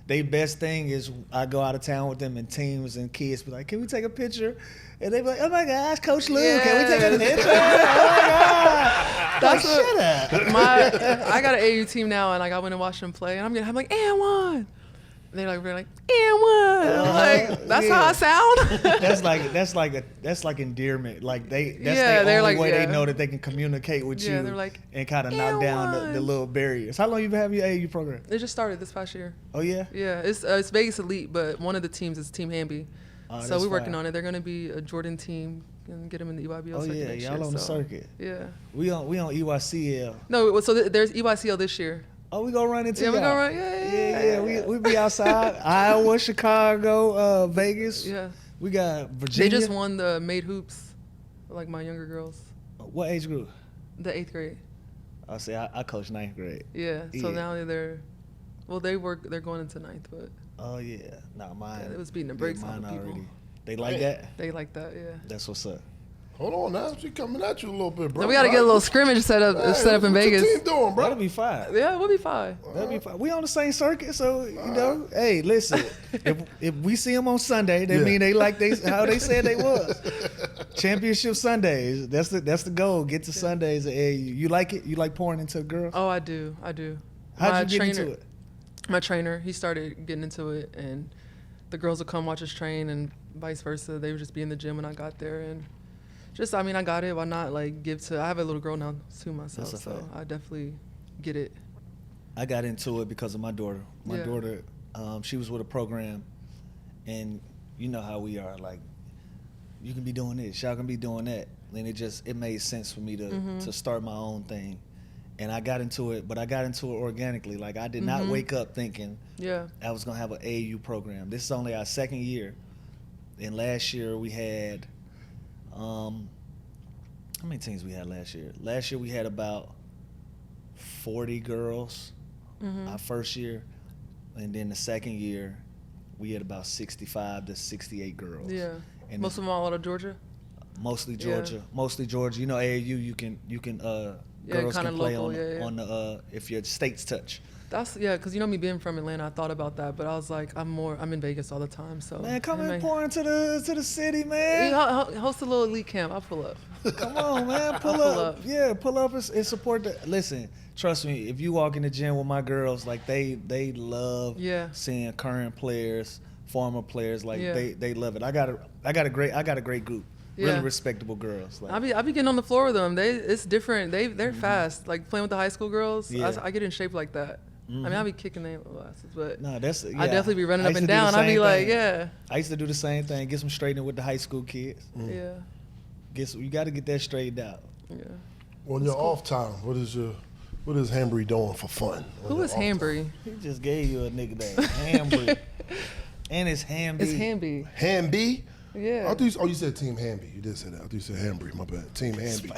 they best thing is I go out of town with them and teams and kids be like, can we take a picture? And they be like, oh my gosh, Coach Lou, can we take a Yes. picture? Oh my god. That's Like, shut up. I got an AU team now, and like I went and watched them play, and I'm like, and one. And we're like, and one. I'm like, that's how I sound. That's like endearment. Like that's Yeah, the they're only like, way they yeah. know that they can communicate with Yeah, you they're like, and kind of knock "And down the one." little barriers. How long you been having your AAU program? It just started this past year. Oh yeah. Yeah, it's Vegas Elite, but one of the teams is Team Hamby. Oh, So that's we're working fire. on it. They're gonna be a Jordan team and get them in the EYBL Oh circuit yeah, next y'all year, on the so, circuit. Yeah. We on EYCL. No, so there's EYCL this year. Oh, we gonna run into Yeah, we y'all. gonna run. Yeah. We be outside. Iowa, Chicago, Vegas. Yeah. We got Virginia. They just won the Made Hoops, like my younger girls, What age group? the 8th grade. I say I coach 9th grade. Yeah. So Yeah. now they're going into 9th, but Oh yeah, not mine. yeah, it was beating the brakes mine on the people. already. They like that. They like that, yeah. That's what's up. Hold on now, she coming at you a little bit, bro. So we gotta get a little scrimmage set up Hey, in what Vegas. your team doing, bro? That'll be fine. Yeah, we'll be fine. That'll be fine. We on the same circuit, so you know. Hey, listen. if we see them on Sunday, that Yeah. mean they like how they said they was. Championship Sundays. That's the goal. Get to Sundays. Hey, you like it? You like pouring into girls? Oh, I do. How'd you get into it? My trainer, he started getting into it, and the girls would come watch us train, and vice versa. They would just be in the gym when I got there, and I got it. Why not like give to? I have a little girl now too myself, That's a so fact. I definitely get it. I got into it because of my daughter. My Yeah. daughter, she was with a program, and you know how we are. Like, you can be doing this, y'all can be doing that, and it made sense for me to start my own thing. And I got into it, but I got into it organically. Like, I did not wake up thinking Yeah. I was gonna have an AAU program. This is only our second year, and last year we had, how many teams we had last year? Last year we had about 40 girls. Our first year, and then the second year we had about 65 to 68 girls. Yeah. And Most of them all out of Georgia. mostly Yeah. Georgia. You know, AAU you can girls kinda can play local, yeah. on the if your states touch. That's because you know me being from Atlanta, I thought about that, but I was like, I'm in Vegas all the time, so Man, come I and pour into the city, man. host a little elite camp. I'll pull up. Come on, man. Pull up. Yeah, pull up and support the. Listen, trust me. If you walk in the gym with my girls, like they love seeing current players, former players. Like they love it. I got a great group. Really Yeah. respectable girls. Like, I be getting on the floor with them. It's different. They're fast. Like playing with the high school girls. Yeah. I get in shape like that. I mean, I be kicking their asses, but no, that's. Yeah. I definitely be running I up used and to do the down. I be same like, thing. yeah, I used to do the same thing. Get some straightening with the high school kids. yeah, You got to get that straightened out. yeah. On your off time, what is Hamby doing for fun? Who is Hamby? He just gave you a nigga name, Hamby, and it's Hamby. It's Hamby. Hamby? Yeah. You said Team Hamby. You did say that. I thought you said Hamby. My bad. Team Hamby.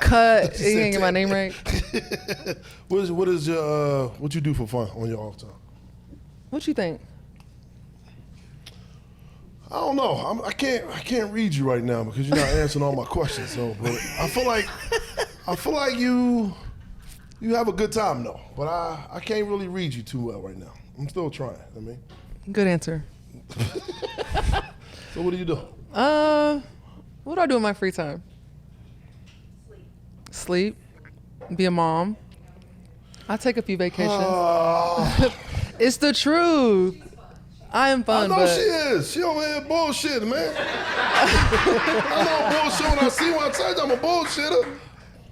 Cut. You didn't get my name right. What you do for fun on your off time? What you think? I don't know. I can't read you right now because you're not answering all my questions. So, but I feel like you have a good time though. But I can't really read you too well right now. I'm still trying. I mean. Good answer. So what do you do? What do I do in my free time? Sleep. Be a mom. I take a few vacations. It's the truth. I am I fun, know but she is. She over here bullshitting, man. I know bullshit when I see one. I tell you I'm a bullshitter.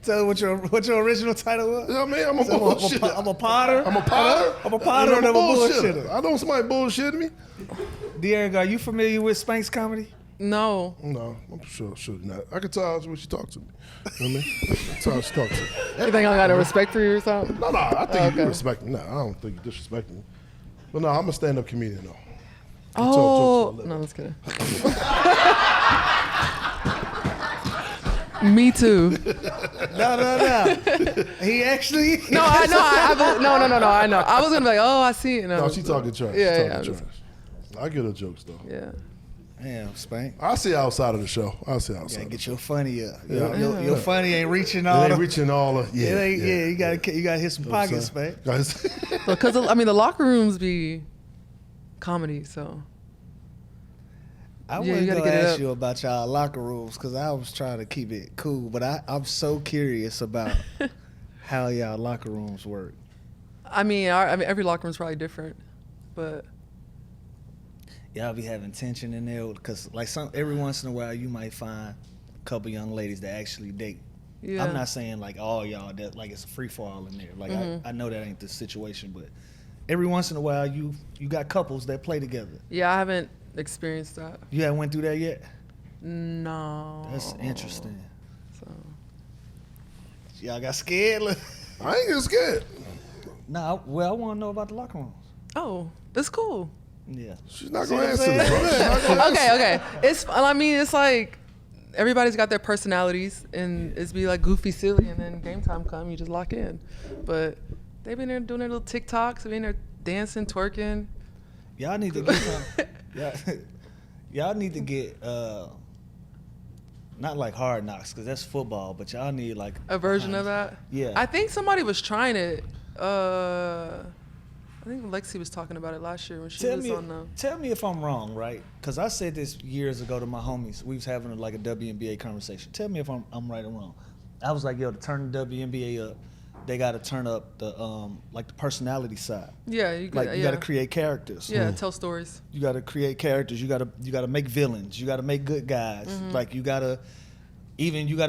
Tell what your original title was. You know what I mean? I'm a So bullshitter. I'm a potter. I'm a potter. I'm a potter and I'm a bullshitter. I know somebody bullshitting me. Dearica, are you familiar with Spank's comedy? No. No, I'm sure not. I can tell when she talks to me. You know what I mean? That's how she talks to me. You think I got a respect for you or something? No, I think you Okay. respect me. No, I don't think you disrespect me. But no, I'm a stand-up comedian though. Oh, jokes for a no, I'm just kidding. Me too. No. He actually. No, I know. No. I know. I was gonna be like, oh, I see it. No, she talking trash. Yeah, She yeah, talking trash. I get her jokes though. Yeah. Damn, Spank. I'll see outside of the show. I'll see Gotta outside. get your funny up. Yeah. Your funny ain't reaching It all. ain't the- reaching all of It ain't, you gotta hit some pockets, Spank. Guys, Because I mean, the locker rooms be comedy, so I Yeah, wasn't you gotta gonna get it ask up. you about y'all locker rooms because I was trying to keep it cool, but I'm so curious about how y'all locker rooms work. I mean, every locker room's probably different, but Y'all be having tension in there because, like, every once in a while you might find a couple young ladies that actually date. yeah. I'm not saying like all y'all that like it's a free fall in there. Like I know that ain't the situation, but every once in a while you got couples that play together. Yeah, I haven't experienced that. You haven't went through that yet? No. That's interesting. So Y'all got scared? I ain't getting scared. Nah, well I want to know about the locker rooms. oh, it's cool. Yeah. She's not See gonna what I'm answer this. saying? She's not gonna answer. Okay. It's like everybody's got their personalities, and it's be like goofy, silly, and then game time come, you just lock in. But they've been there doing their little TikToks, been there dancing, twerking. Y'all need to get some. Y'all need to get not like Hard Knocks because that's football, but y'all need like A version of that. Yeah. I think somebody was trying it. I think Lexi was talking about it last year when she was on the. Tell me if I'm wrong, right? Because I said this years ago to my homies. We was having like a WNBA conversation. Tell me if I'm right or wrong. I was like, yo, to turn the WNBA up, they got to turn up the like the personality side. Yeah, you Like you got to create characters. Yeah, tell stories. You got to create characters. You got to make villains. You got to make good guys. Like you got to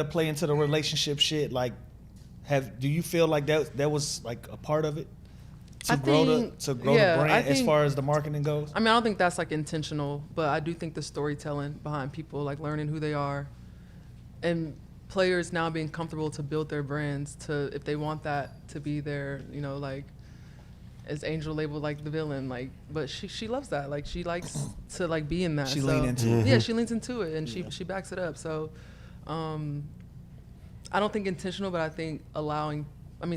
play into the relationship shit. Like, do you feel like that was like a part of it? To grow the brand as far as the marketing goes? I mean, I don't think that's like intentional, but I do think the storytelling behind people, like learning who they are, and players now being comfortable to build their brands to, if they want that to be their, like, as Angel labeled like the villain, like, but she loves that. Like she likes to like be in that. She lean into it. Yeah, she leans into it and she backs it up. So I don't think intentional, but I think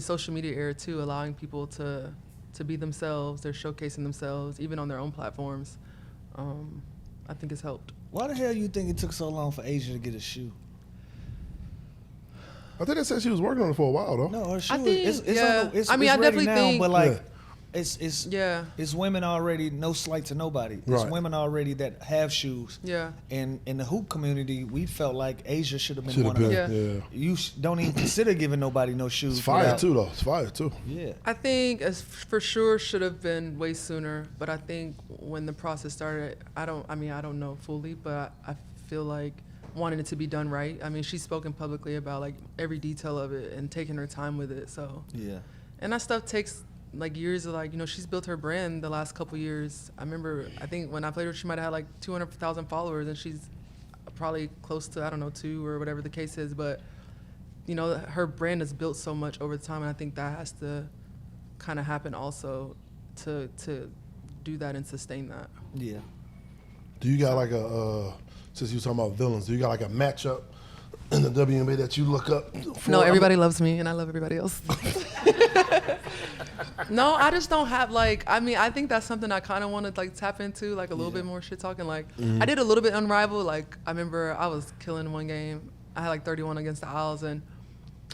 social media era too, allowing people to be themselves, they're showcasing themselves, even on their own platforms. I think it's helped. Why the hell you think it took so long for Asia to get a shoe? I think they said she was working on it for a while though. No, her shoe I think, it's yeah. it's I mean, I ready definitely now, think- but like Yeah. it's women already, no slight to nobody. It's Right. women already that have shoes. Yeah. And in the hoop community, we felt like Asia should have been Should one have of been. them. Yeah. You don't even consider giving nobody no shoes. It's fire without- too though. It's fire too. Yeah. I think as for sure should have been way sooner, but I think when the process started, I don't know fully, but I feel like wanting it to be done right. I mean, she's spoken publicly about like every detail of it and taking her time with it. So, Yeah. and that stuff takes like years of like, she's built her brand the last couple years. I think when I played her, she might have had like 200,000 followers, and she's probably close to, I don't know, 2 or whatever the case is, but her brand has built so much over time, and I think that has to kind of happen also to do that and sustain that. Yeah. Do you got like since you were talking about villains, do you got like a matchup in the WNBA that you look up for? No, everybody loves me, and I love everybody else. No, I just don't have I think that's something I kind of want to like tap into, like a little bit more shit talking. Like I did a little bit Unrivaled. Like I remember I was killing one game. I had like 31 against the Owls, and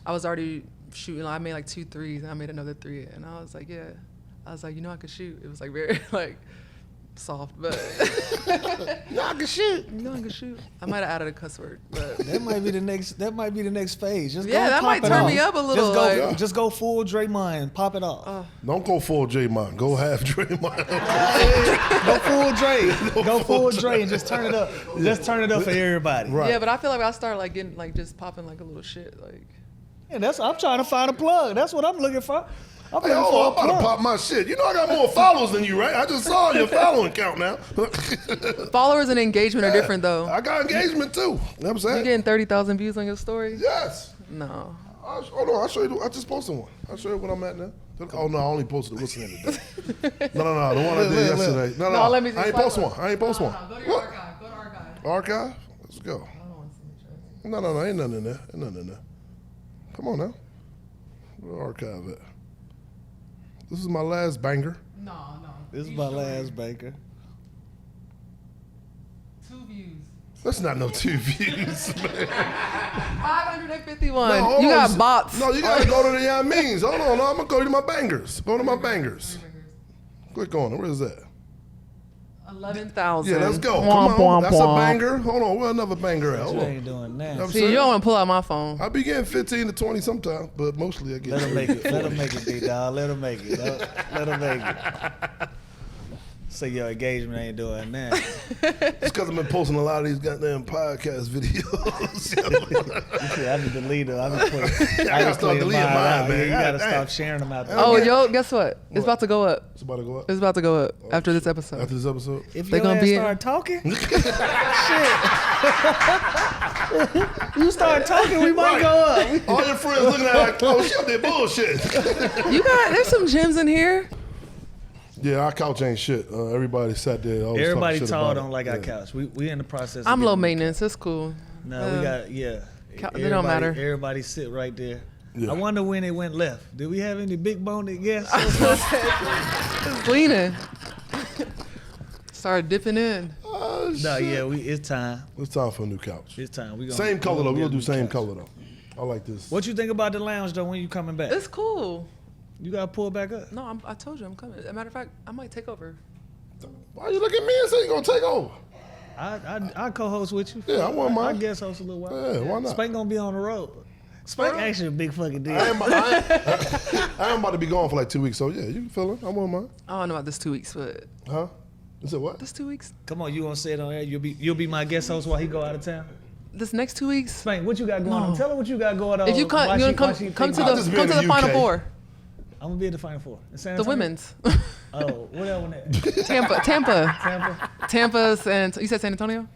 I was already shooting. I made like 2 threes, and I made another 3, and I was like, yeah. I was like, I could shoot. It was like very like soft, but I can shoot. I could shoot. I might have added a cuss word, but That might be the next phase. Just Yeah, go that pop might it turn off. me up a little, Just go full Draymond and pop it off. Don't go full Draymond. Go half Draymond. Go full Dre. Go full Dre and just turn it up. Just turn it up for everybody. Right. yeah, but I feel like I start like getting like just popping like a little shit like. And I'm trying to find a plug. That's what I'm looking for. I'm Hey, looking hold for on, a I'm about to plug. pop my shit. You know I got more followers than you, right? I just saw your following count now. Followers and engagement are different, though. I got engagement too. You know what I'm You saying? getting 30,000 views on your story? Yes. No. Hold on, I'll show you. I just posted one. I'll show you what I'm at now. Oh no, I only posted what's in it today. No, the one I did yesterday. No, let me see. I ain't post one. I ain't post one. Go to your archive. Go to archive. Archive? Let's go. I don't want to see the No, ain't nothing in there. Ain't nothing in there. Come on now. Where archive at? This is my last banger. No. This is my last banker. 2 views. That's not no 2 views, man. 551. No, hold You on. got bots. No, you gotta go to the means. Hold on, I'm gonna go to my bangers. Go to my bangers. Click on it. Where is that? 11,000. Yeah, let's go. Womp, Come on. womp, That's a womp. banger. Hold on, where another banger at? You Hold on. ain't doing that. I'm See, saying? you don't want to pull out my phone. I be getting 15 to 20 sometimes, but mostly I get. Let him make it. Let him make it, D-Dog. Let him make it. Let him make it. Say your engagement ain't doing that. It's because I've been posting a lot of these goddamn podcast videos. You see, I be deleting. I be putting. I gotta start deleting mine, man. Yeah, you gotta God stop damn. sharing them out there. Oh, yo, guess what? It's about to go up. It's about to go up It's about to go up after this episode. after this episode. If They you gonna gonna be- start talking, shit. You start talking, we might Right. go up. All your friends looking at like, oh, she up there bullshit. There's some gems in here. Yeah, our couch ain't shit. Everybody sat there. Always Everybody talking shit tall about don't it. like our Yeah. couch. We in the process. I'm of low getting- maintenance. It's cool. No, we got It don't Everybody- matter. Everybody sit right there. Yeah. I wonder when it went left. Did we have any big boned guests? It's leaning. Started dipping in. Oh, shit. No, yeah, it's time. It's time for a new couch. It's time. We gonna, Same color though. we We'll gonna do get a new same couch. color though. I like this. What you think about the lounge though when you coming back? It's cool. You gotta pull back up. No, I told you I'm coming. As a matter of fact, I might take over. Why you look at me and say you gonna take over? I co-host with you. Yeah, I wouldn't mind. I guest host a little while. Yeah, why not? Spank gonna be on the road. Spank actually a big fucking deal. I am about to be gone for like 2 weeks, so yeah, you can feel it. I won't mind. I don't know about this 2 weeks, but Huh? You said what? this 2 weeks, Come on, you gonna say it on air? You'll be my guest host while he go out of town. this next 2 weeks. Spank, what you got going on? No. Tell her what you got going on. If you come, Why you she- gonna why she come to think- I'll just be the in the Final UK. Four, I'm gonna be at the Final Four. In San the Antonio? women's. Oh, what that one at? Tampa. Tampa? Tampa's and you said San Antonio.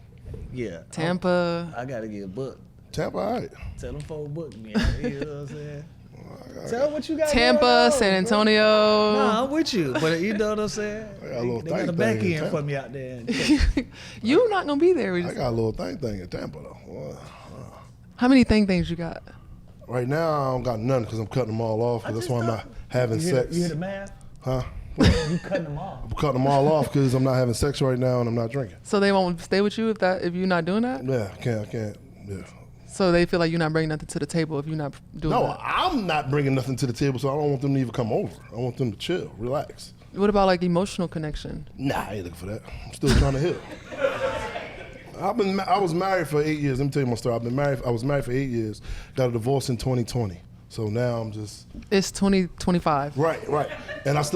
Yeah. Tampa. I gotta get booked. Tampa, all right. Tell them folks book me. You know what I'm saying? Tell what you got going Tampa, on, San bro. Antonio. Nah, I'm with you, but you know what I'm saying? I got a little They got a thing back in end Tampa. for me out there. You not gonna be there. We I just- got a little thing in Tampa though. How many things you got? Right now, I don't got none because I'm cutting them all off. 'Cause that's why I'm not having You sex. hear the math? Huh? You cutting them off. I'm cutting them all off because I'm not having sex right now and I'm not drinking. So they won't stay with you if you're not doing that. Yeah, I can't. Yeah. So they feel like you're not bringing nothing to the table if you're not doing No, that. I'm not bringing nothing to the table, so I don't want them to even come over. I want them to chill, relax. What about like emotional connection? Nah, I ain't looking for that. I'm still trying to heal. I was married for 8 years. Let me tell you my story. I was married for 8 years. Got a divorce in 2020. So now I'm just It's 2025. right. And I've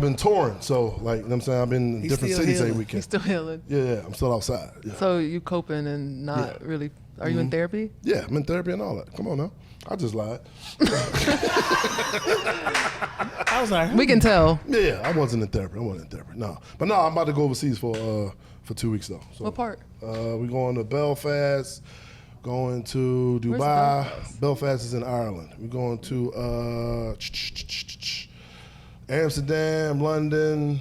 been touring. So like, you know what I'm saying, I've been in He's different still cities every healing. weekend. You're still healing. Yeah, I'm still outside. Yeah. So you coping and not really. Are you in therapy? Yeah, I'm in therapy and all that. Come on now. I just lied. I was like, We can tell. Yeah, I wasn't in therapy. No. But no, I'm about to go overseas for 2 weeks though. So, What part? We're going to Belfast, going to Where's Dubai. Belfast? Belfast is in Ireland. We're going to Amsterdam, London.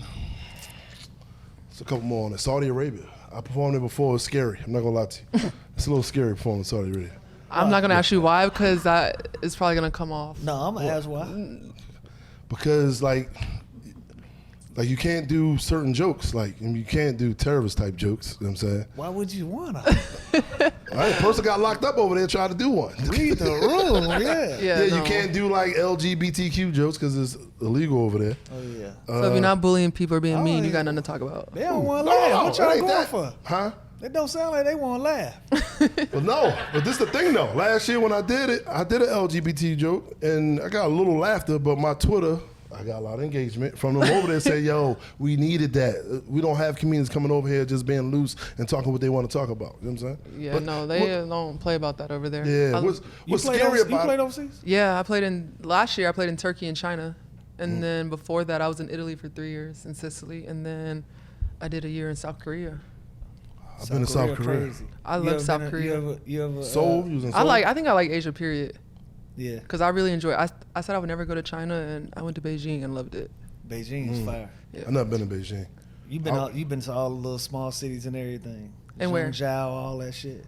There's a couple more on it. Saudi Arabia. I performed there before. It's scary. I'm not gonna lie to you. It's a little scary performing in Saudi Arabia. I'm not gonna ask you why because that is probably gonna come off. no, I'm gonna ask why. Because like you can't do certain jokes, and you can't do terrorist type jokes. You know what I'm saying? Why would you wanna? A person got locked up over there trying to do one. Read the room, yeah. Yeah, Yeah, no. you can't do like LGBTQ jokes because it's illegal over there. Oh yeah. So if you're not bullying people or being Oh, mean, you yeah. got nothing to talk about. They don't want to laugh. What it y'all ain't going that. for? Huh? It don't sound like they want to laugh. But no, but this is the thing though. Last year when I did it, I did an LGBT joke and I got a little laughter, but my Twitter I got a lot of engagement from them over there. Say, yo, we needed that. We don't have comedians coming over here just being loose and talking what they want to talk about. You know what I'm saying? Yeah, no, they don't play about that over there. Yeah. What's scary about You played it? overseas? Yeah, last year I played in Turkey and China. And then before that I was in Italy for 3 years, in Sicily. And then I did a year in South Korea. I've been to South Korea. Crazy. I love South Korea. You ever Seoul? You was in Seoul? I think I like Asia, period. Yeah. Because I really enjoy it. I said I would never go to China, and I went to Beijing and loved it. Beijing is fire. Yeah. I've never been to Beijing. You've been to all the little small cities and everything. And where? Zhengzhou, all that shit.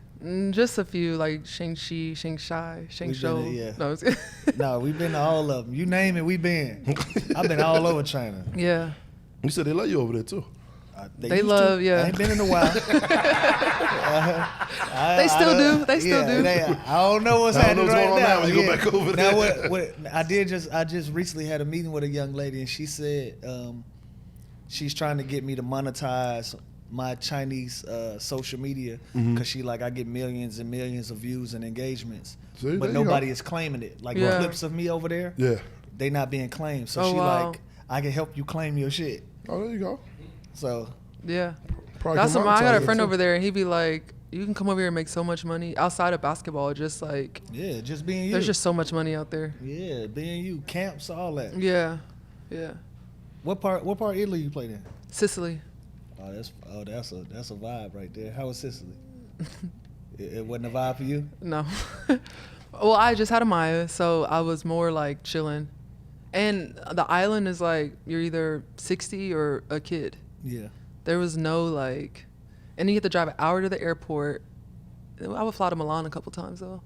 Just a few, like Shangxi, Shangshan, Shangzhou. Yeah. No, No, we've been to all of them. You name it, we been. I've been all over China. yeah. You said they love you over there too. They used love, to. yeah. I ain't been in a while. They still do. They still do. I don't know what's I don't know happening what's going on right now. now when you go back over now there. what I just recently had a meeting with a young lady, and she said she's trying to get me to monetize my Chinese social media because she like I get millions and millions of views and engagements, See, but there you nobody go. is claiming it. Like Yeah. clips of me over there, Yeah. they not being claimed. So Oh, she wow. like I can help you claim your shit. Oh, there you go. So Yeah. Probably That's can what I got monetize a it, friend too. over there, and he'd be like, you can come over here and make so much money outside of basketball. Just like, yeah, just being you. there's just so much money out there. yeah, being you, camps, all that. Yeah. Yeah. What part of Italy you played in? Sicily. Oh, that's a vibe right there. How was Sicily? it wasn't a vibe for you? No. Well, I just had a Maya, so I was more like chilling. And the island is like, you're either 60 or a kid. Yeah. There was no like, and you have to drive an hour to the airport. I would fly to Milan a couple times though.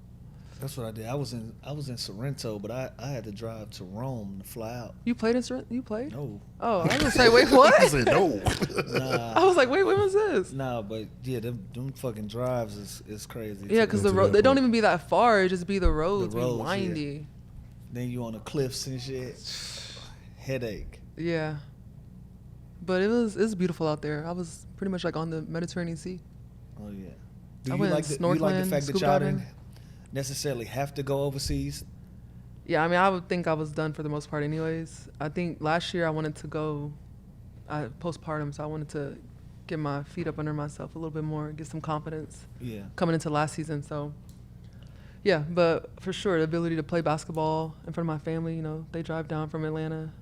That's what I did. I was in Sorrento, but I had to drive to Rome to fly out. You played in Sorrento? You played? No. Oh, I was gonna say, wait, what? I said no. I was like, wait, when was this? Nah, but yeah, them fucking drives is crazy. Yeah, too. because the to road, the they don't airport. even be that far. It just be the roads, roads, be yeah. windy. Then you on the cliffs and shit. Headache. Yeah. But it was beautiful out there. I was pretty much like on the Mediterranean Sea. Oh yeah. I Do you went like the snorkeling, fact that scuba y'all diving. didn't necessarily have to go overseas? Yeah, I mean, I would think I was done for the most part anyways. I think last year I wanted to go postpartum, so I wanted to get my feet up under myself a little bit more, get some confidence Yeah. coming into last season. So, yeah, but for sure, the ability to play basketball in front of my family, you know, they drive down from Atlanta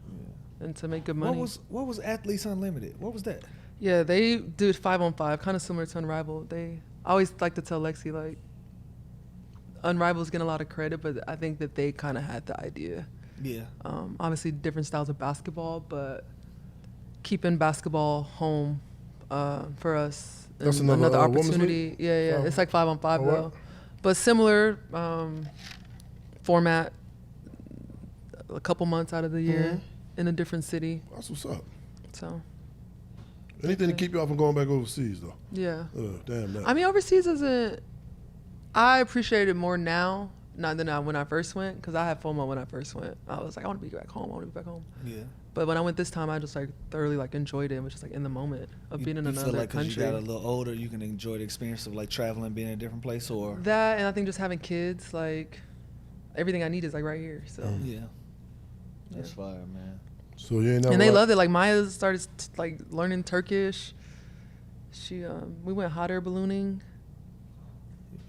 and to make good money. What was Athletes Unlimited? What was that? Yeah, they do it 5-on-5, kind of similar to Unrivaled. I always like to tell Lexi, like, Unrivaled's getting a lot of credit, but I think that they kind of had the idea. Yeah. Obviously, different styles of basketball, but keeping basketball home for us. That's and another, women's opportunity. league? Yeah. It's like 5-on-5 Oh, though, what? but similar format. A couple months out of the year in a different city. That's what's up. So. Anything to keep y'all from going back overseas, though. Yeah. Damn that. I mean, overseas isn't. I appreciate it more now, not than when I first went, because I had FOMO when I first went. I was like, I want to be back home. I want to be back home. Yeah. But when I went this time, I just like thoroughly like enjoyed it. It was just like in the moment of being in you another feel like 'cause country. you got a little older, you can enjoy the experience of like traveling, being in a different place, or That, and I think just having kids, like everything I need is like right here. So yeah. That's fire, man. So you ain't never. and they like- loved it. Like Maya started like learning Turkish. She we went hot air ballooning.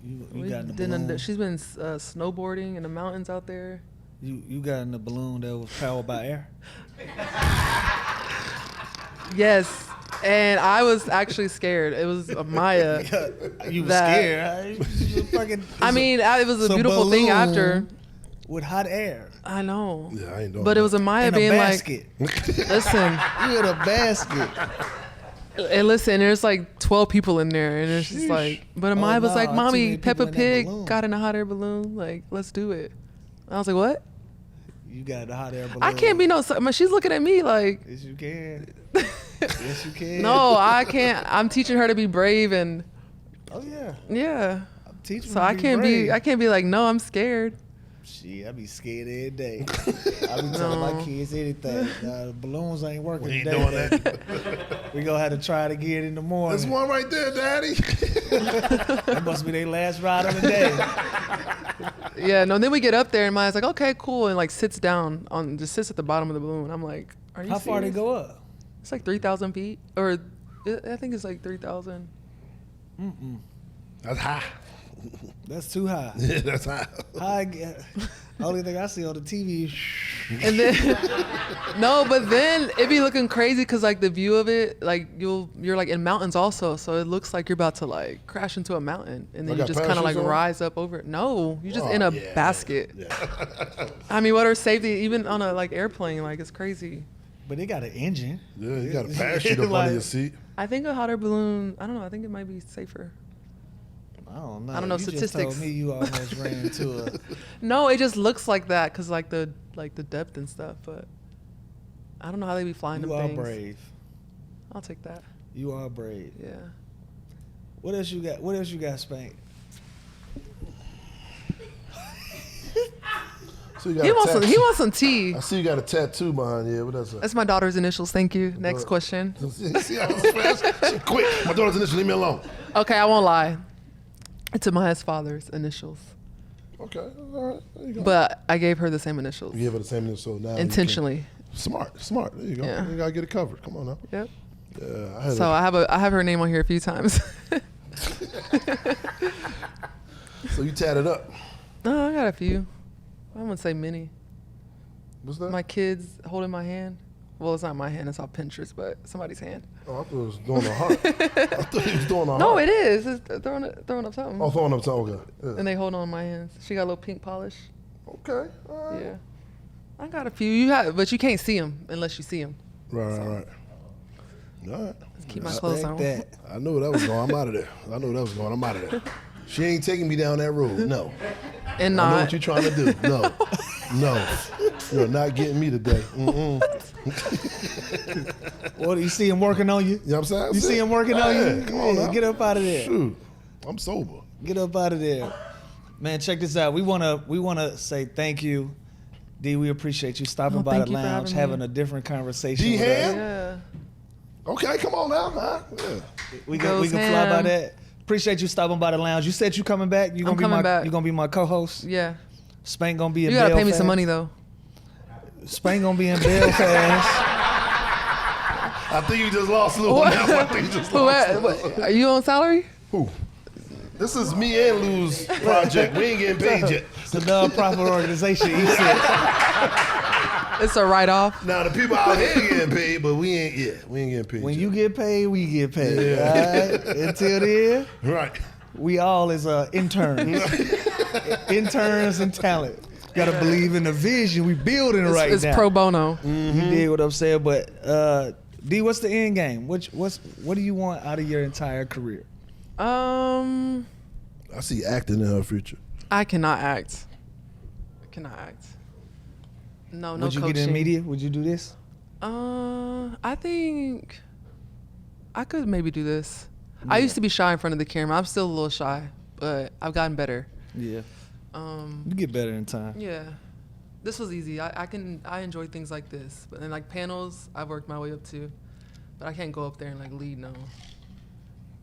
You got in the balloon. She's been snowboarding in the mountains out there. You got in the balloon that was powered by air. Yes, and I was actually scared. It was Maya. You were That- scared. Huh? You just fucking- I mean, it was a It's a beautiful thing balloon after. with hot air. I know. Yeah, I ain't doing But it was a Maya In a being basket. like, listen, You in a basket. and listen, there's like 12 people in there, and it's just Sheesh. like, but Oh, Maya was nah, like, too Mommy, many people Peppa in that Pig balloon. got in a hot air balloon. Like, let's do it. I was like, what? You got the hot air balloon. I can't be no. She's looking at me like, Yes, you can. Yes, you can. no, I can't. I'm teaching her to be brave, and Oh yeah. yeah. I'm teaching. So you to I can't brave. be. I can't be like, no, I'm scared. Shit, I be scared every day. I be telling my kids anything. The balloons ain't working We ain't today. doing that. We gonna have to try it again in the morning. There's one right there, Daddy. That must be their last ride of the day. Yeah, no, then we get up there and Maya's like, okay, cool, and like sits down just sits at the bottom of the balloon. I'm like, are you How far they serious? go up? It's like 3,000 feet, or I think it's like 3,000. That's high. That's too high. Yeah, that's high. Only thing I see on the TV. And then no, but then it be looking crazy because like the view of it, like you're like in mountains also, so it looks like you're about to like crash into a mountain, and then Like you a just kind of like parachute on? rise up over it. No, you're just Oh, in a yeah, basket. Yeah. I mean, what are safety even on a like airplane? Like it's crazy. But they got an engine. Yeah, you got a parachute up Like- under your seat. I think a hot air balloon. I don't know. I think it might be safer. I don't know. I don't know You statistics. Just told me you almost ran into a. No, it just looks like that because like the depth and stuff. But I don't know how they be flying You them are things. brave. I'll take that. You are brave. Yeah. What else you got? What else you got, Spank? So you got He a wants some. tattoo. He wants some tea. I see you got a tattoo behind you. What that's that? That's my daughter's initials. Thank you. Next question. See how fast? She quick. My daughter's initial. Leave me alone. Okay, I won't lie. It's Amaya's father's initials, Okay. All right. There you go. but I gave her the same initials You give her the same initial now. you intentionally. can- Smart. There you go. Yeah. You gotta get it covered. Come on now. Yep. Yeah. I had So I have her name on here a few times. So you tatted up. No, I got a few. I wouldn't say many. What's that? My kids holding my hand. Well, it's not my hand. It's off Pinterest, but somebody's hand. Oh, I thought it was doing a heart. I thought he was doing a heart. No, it is. It's throwing up something. Oh, throwing up to okay. Yeah. And they hold on my hands. She got a little pink polish. Okay. All right. Yeah. I got a few. But you can't see them unless you see them. Right. All right. Let's keep my clothes on. That. I knew that was going. I'm out of there. I knew that was going. I'm out of there. She ain't taking me down that road. No. And I know not. what you're trying to do. No. No. You're not getting me today. Mm-mm. What, you see him working on you? You know what I'm saying? You see him working on you? Yeah, come on Yeah, now. get up out of there. Shoot. I'm sober. Get up out of there. Man, check this out. We wanna say thank you. D, we appreciate you stopping Oh, by thank the you for lounge, having having me. a different conversation with D-Ham? us. Yeah. Okay, come on now. Huh? Yeah. We can Goes fly by ham. that. Appreciate you stopping by the lounge. You said you coming back. You I'm coming back. You gonna be my co-host. Yeah. Spank gonna be in You gotta pay me Belfast. some money though. Spank gonna be in Belfast. I think you just lost Lou on that one. I think you just lost Lou. Are you on salary? Who? This is me and Lou's project. We ain't getting paid yet. It's a non-profit organization. He said, It's a write-off. Now the people out here getting paid, but we ain't getting paid. when yet. you get paid, we get paid. Yeah. All right? Until then, Right. we all is interns. Interns and talent. Gotta believe in the vision we building right It's now. pro bono. You dig what I'm saying? But D, what's the end game? What do you want out of your entire career? I see acting in her future. I cannot act. No Would you coaching. get in media? Would you do this? I think I could maybe do this. I used to be shy in front of the camera. I'm still a little shy, but I've gotten better. Yeah. You get better in time. Yeah. This was easy. I enjoy things like this. But then like panels, I've worked my way up to. But I can't go up there and like lead no.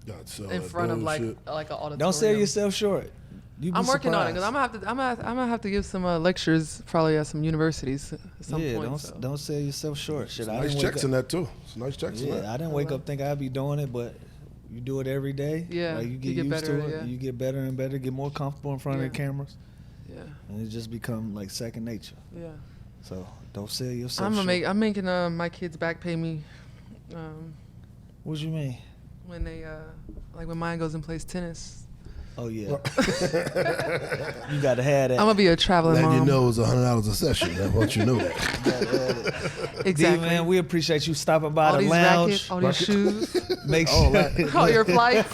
God, so In that front of like bullshit. an auditorium. Don't sell yourself short. You'd be I'm working on it because surprised. I'm gonna have to give some lectures probably at some universities at some Yeah, point. so. don't sell yourself short. Shit, I Nice didn't checks wake in up, that too. It's nice checks in yeah, that. I didn't wake up thinking I'd be doing it, but you do it every day. Yeah, like you you get get used better, to it. yeah. You get better and better. Get more comfortable in front of the Yeah. cameras, Yeah, and it just become like second nature. yeah. So don't sell yourself. I'm short. making my kids back pay me What you mean? when they like when mine goes and plays tennis. Oh yeah. You got to have that. I'm gonna be a traveling Letting you mom. know it's $100 a session. I want you to know that. Exactly. D, man, we appreciate you stopping by all the these lounge. rackets, all these shoes, Make All sure, that. all your flights.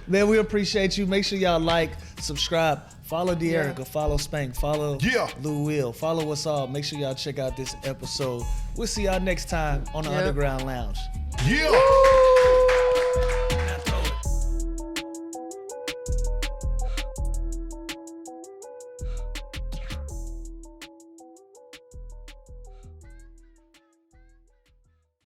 man, we appreciate you. Make sure y'all like, subscribe, follow Dearica, follow Spank, follow Yeah. Lou Will, follow us all. Make sure y'all check out this episode. We'll see y'all next time on the Yep. Underground Lounge. Yeah.